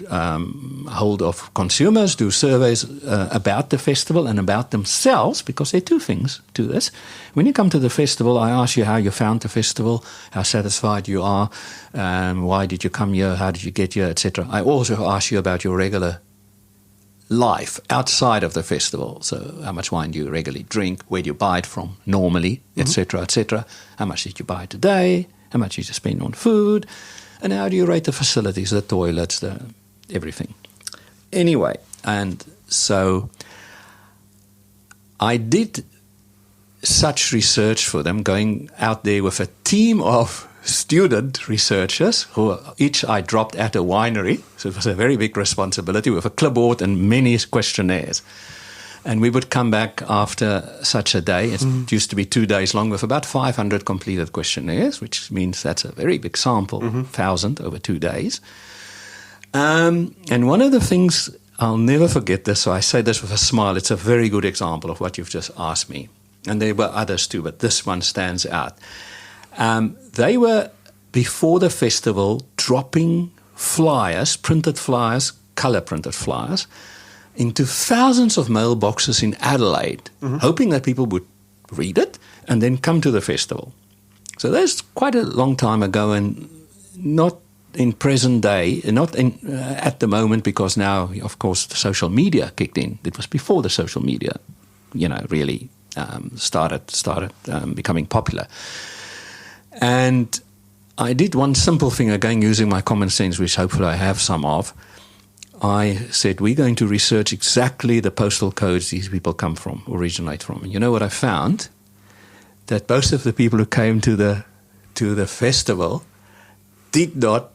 G: hold of consumers, do surveys about the festival and about themselves, because there are two things to this. When you come to the festival, I ask you how you found the festival, how satisfied you are, why did you come here, how did you get here, etc. I also ask you about your regular life outside of the festival. So how much wine do you regularly drink, where do you buy it from normally, etc., etc. How much did you buy today, how much did you spend on food, and how do you rate the facilities, the toilets, everything. Anyway, and so I did such research for them, going out there with a team of student researchers who each I dropped at a winery. So it was a very big responsibility with a clipboard and many questionnaires. And we would come back after such a day. It used to be 2 days long with about 500 completed questionnaires, which means that's a very big sample, 1,000 over 2 days. And one of the things, I'll never forget this, so I say this with a smile, it's a very good example of what you've just asked me. And there were others too, but this one stands out. They were, before the festival, dropping flyers, printed flyers, colour-printed flyers, into thousands of mailboxes in Adelaide, hoping that people would read it and then come to the festival. So that's quite a long time ago, and not in present day, not in, at the moment, because now, of course, the social media kicked in. It was before the social media, really started becoming popular. And I did one simple thing, again, using my common sense, which hopefully I have some of. I said, we're going to research exactly the postal codes these people come from, originate from. And you know what I found? That most of the people who came to the festival did not,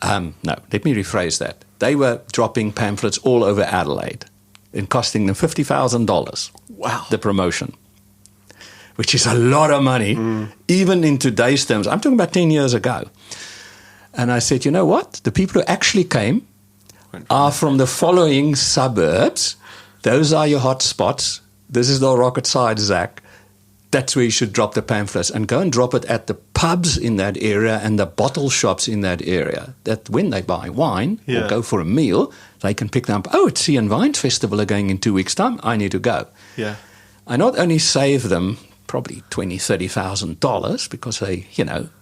G: no, let me rephrase that. They were dropping pamphlets all over Adelaide and costing them $50,000. Wow. The promotion, which is a lot of money, even in today's terms. I'm talking about 10 years ago. And I said, you know what? The people who actually came are from the following suburbs. Those are your hot spots. This is the rocket side, Zac. That's where you should drop the pamphlets, and go and drop it at the pubs in that area and the bottle shops in that area, that when they buy wine or go for a meal, they can pick them up. Oh, it's Sea and Vines Festival again in 2 weeks' time. I need to go. Yeah. I not only saved them probably $20,000, $30,000 because they,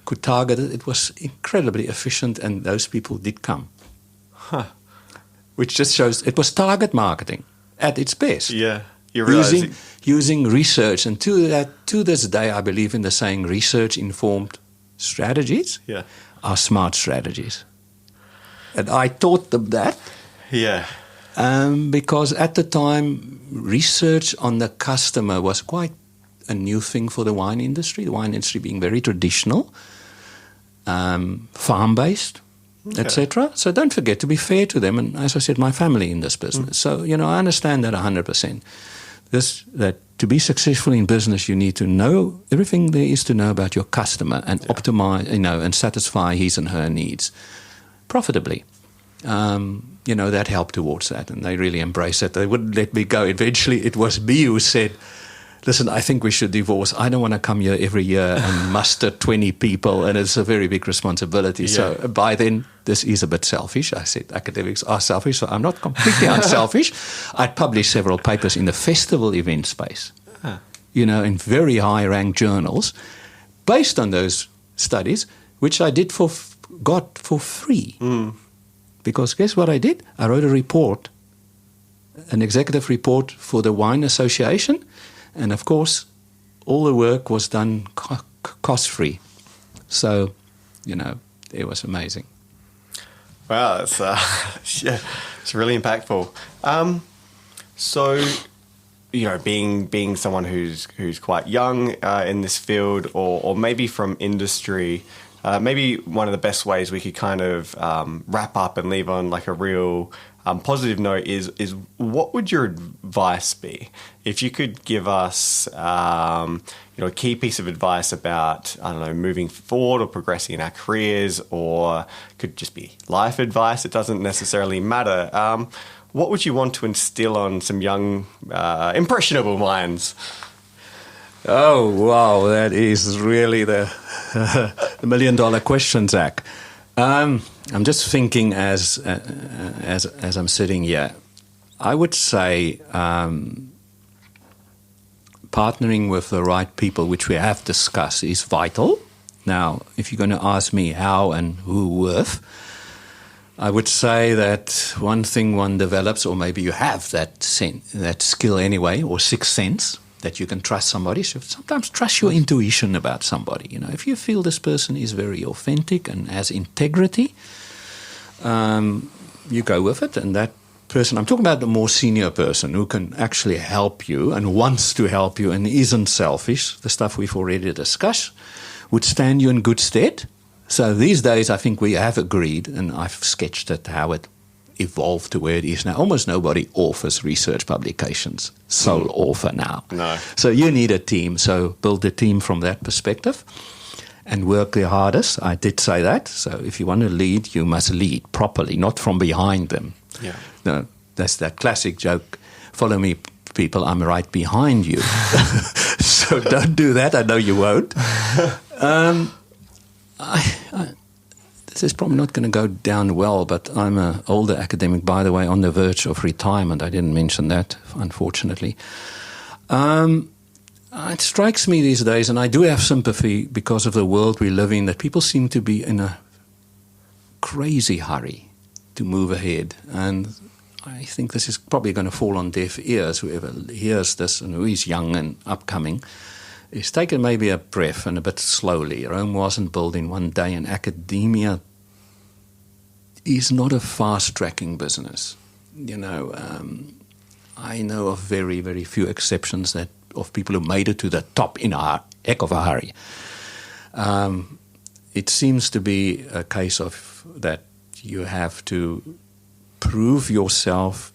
G: could target it. It was incredibly efficient, and those people did come. Huh. Which just shows it was target marketing at its best. Yeah. Using research, and to this day, I believe in the saying, research-informed strategies are smart strategies. And I taught them that. Yeah. Because at the time, research on the customer was quite a new thing for the wine industry. The wine industry being very traditional, farm-based, etc. So don't forget to be fair to them. And as I said, my family in this business. So, I understand that 100%. That to be successful in business, you need to know everything there is to know about your customer and optimize, and satisfy his and her needs profitably. That helped towards that, and they really embraced it. They wouldn't let me go. Eventually, it was me who said, listen, I think we should divorce. I don't want to come here every year and muster 20 people, and it's a very big responsibility. Yeah. So by then, this is a bit selfish. I said academics are selfish, so I'm not completely unselfish. I'd published several papers in the festival event space, in very high-ranked journals, based on those studies, which I got for free. Because guess what I did? I wrote a report, an executive report for the Wine Association. And, of course, all the work was done cost-free. So, it was amazing.
F: Wow, it's really impactful. So, being someone who's quite young in this field, or maybe from industry, maybe one of the best ways we could kind of wrap up and leave on like a real positive note is what would your advice be if you could give us a key piece of advice about, I don't know, moving forward or progressing in our careers, or could just be life advice. It doesn't necessarily matter. What would you want to instill on some young impressionable minds?
G: Oh, wow, that is really the million-dollar question, Zac. I'm just thinking as I'm sitting here. I would say partnering with the right people, which we have discussed, is vital. Now, if you're going to ask me how and who with, I would say that one thing one develops, or maybe you have that skill anyway, or sixth sense, that you can trust somebody. So sometimes trust your intuition about somebody. If you feel this person is very authentic and has integrity, you go with it. And that person, I'm talking about the more senior person who can actually help you and wants to help you and isn't selfish, the stuff we've already discussed, would stand you in good stead. So these days, I think we have agreed, and I've sketched it, how it evolved to where it is now. Almost nobody offers research publications, sole author now.
F: No.
G: So you need a team. So build a team from that perspective and work the hardest. I did say that. So if you want to lead, you must lead properly, not from behind them.
F: Yeah.
G: No, that's that classic joke. Follow me, people. I'm right behind you. So don't do that. I know you won't. This is probably not going to go down well, but I'm an older academic, by the way, on the verge of retirement. I didn't mention that, unfortunately. It strikes me these days, and I do have sympathy because of the world we live in, that people seem to be in a crazy hurry to move ahead. And I think this is probably going to fall on deaf ears. Whoever hears this and who is young and upcoming is taken maybe a breath and a bit slowly. Rome wasn't built in one day, and academia is not a fast-tracking business. I know of very, very few exceptions of people who made it to the top in a heck of a hurry. It seems to be a case of that you have to prove yourself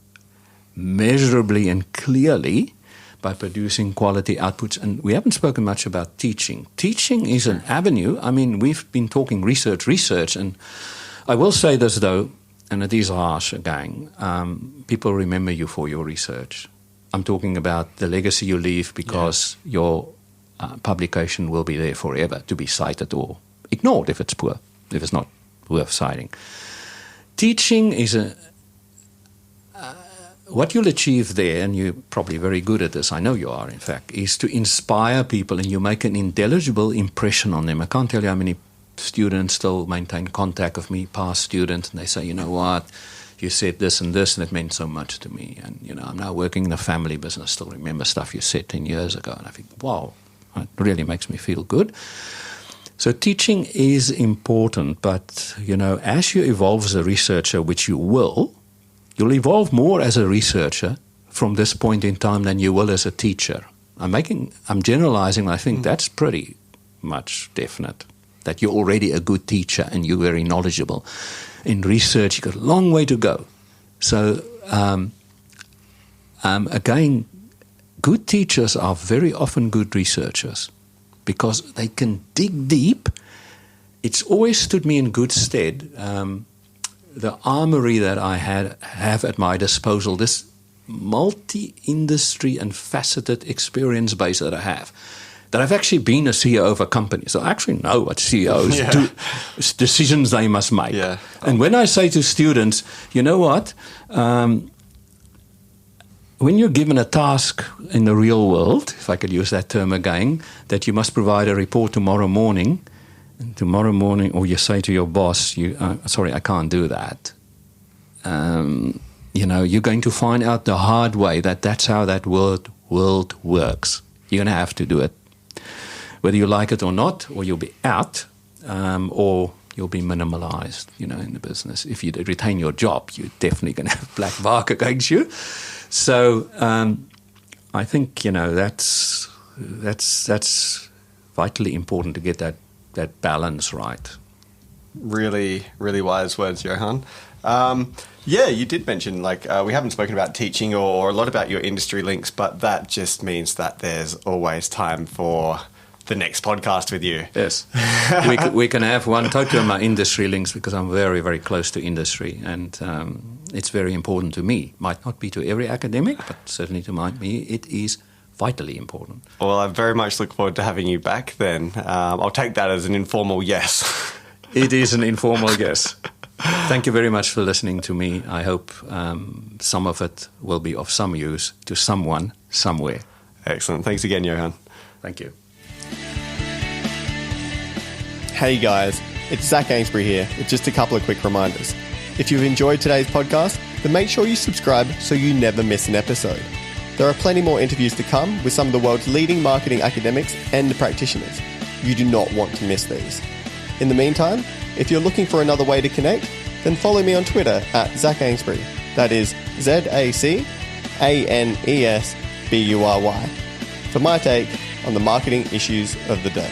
G: measurably and clearly by producing quality outputs. And we haven't spoken much about teaching. Teaching is an avenue. I mean, we've been talking research, and I will say this, though, and it is harsh again, people remember you for your research. I'm talking about the legacy you leave, because your publication will be there forever to be cited or ignored if it's poor, if it's not worth citing. Teaching is what you'll achieve there, and you're probably very good at this, I know you are, in fact, is to inspire people, and you make an indelible impression on them. I can't tell you how many students still maintain contact with me, past students, and they say, you know what, you said this and this, and it meant so much to me. And, I'm now working in the family business, still remember stuff you said 10 years ago. And I think, wow, it really makes me feel good. So teaching is important, but, as you evolve as a researcher, which you will, you'll evolve more as a researcher from this point in time than you will as a teacher. I'm generalizing, I think that's pretty much definite. that you're already a good teacher and you're very knowledgeable. In research, you've got a long way to go. So, again, good teachers are very often good researchers because they can dig deep. It's always stood me in good stead. The armory that I have at my disposal, this multi-industry and faceted experience base that I have, that I've actually been a CEO of a company. So I actually know what CEOs do, decisions they must make. Yeah. And when I say to students, you know what, when you're given a task in the real world, if I could use that term again, that you must provide a report tomorrow morning, or you say to your boss, sorry, I can't do that. You're going to find out the hard way that's how that world works. You're going to have to do it. Whether you like it or not, or you'll be out, or you'll be minimalized, in the business. If you retain your job, you're definitely going to have black mark against you. So I think, that's vitally important to get that balance right.
F: Really, really wise words, Johan. You did mention, we haven't spoken about teaching or a lot about your industry links, but that just means that there's always time for the next podcast with you.
G: Yes. we can have one totally on my industry links because I'm very, very close to industry and it's very important to me. Might not be to every academic, but certainly to me, it is vitally important.
F: Well, I very much look forward to having you back then. I'll take that as an informal yes.
G: It is an informal yes. Thank you very much for listening to me. I hope some of it will be of some use to someone, somewhere.
F: Excellent. Thanks again, Johan.
G: Thank you.
F: Hey guys, it's Zac Anesbury here with just a couple of quick reminders. If you've enjoyed today's podcast, then make sure you subscribe so you never miss an episode. There are plenty more interviews to come with some of the world's leading marketing academics and practitioners. You do not want to miss these. In the meantime, if you're looking for another way to connect, then follow me on Twitter at Zac Anesbury. That is ZACANESBURY for my take on the marketing issues of the day.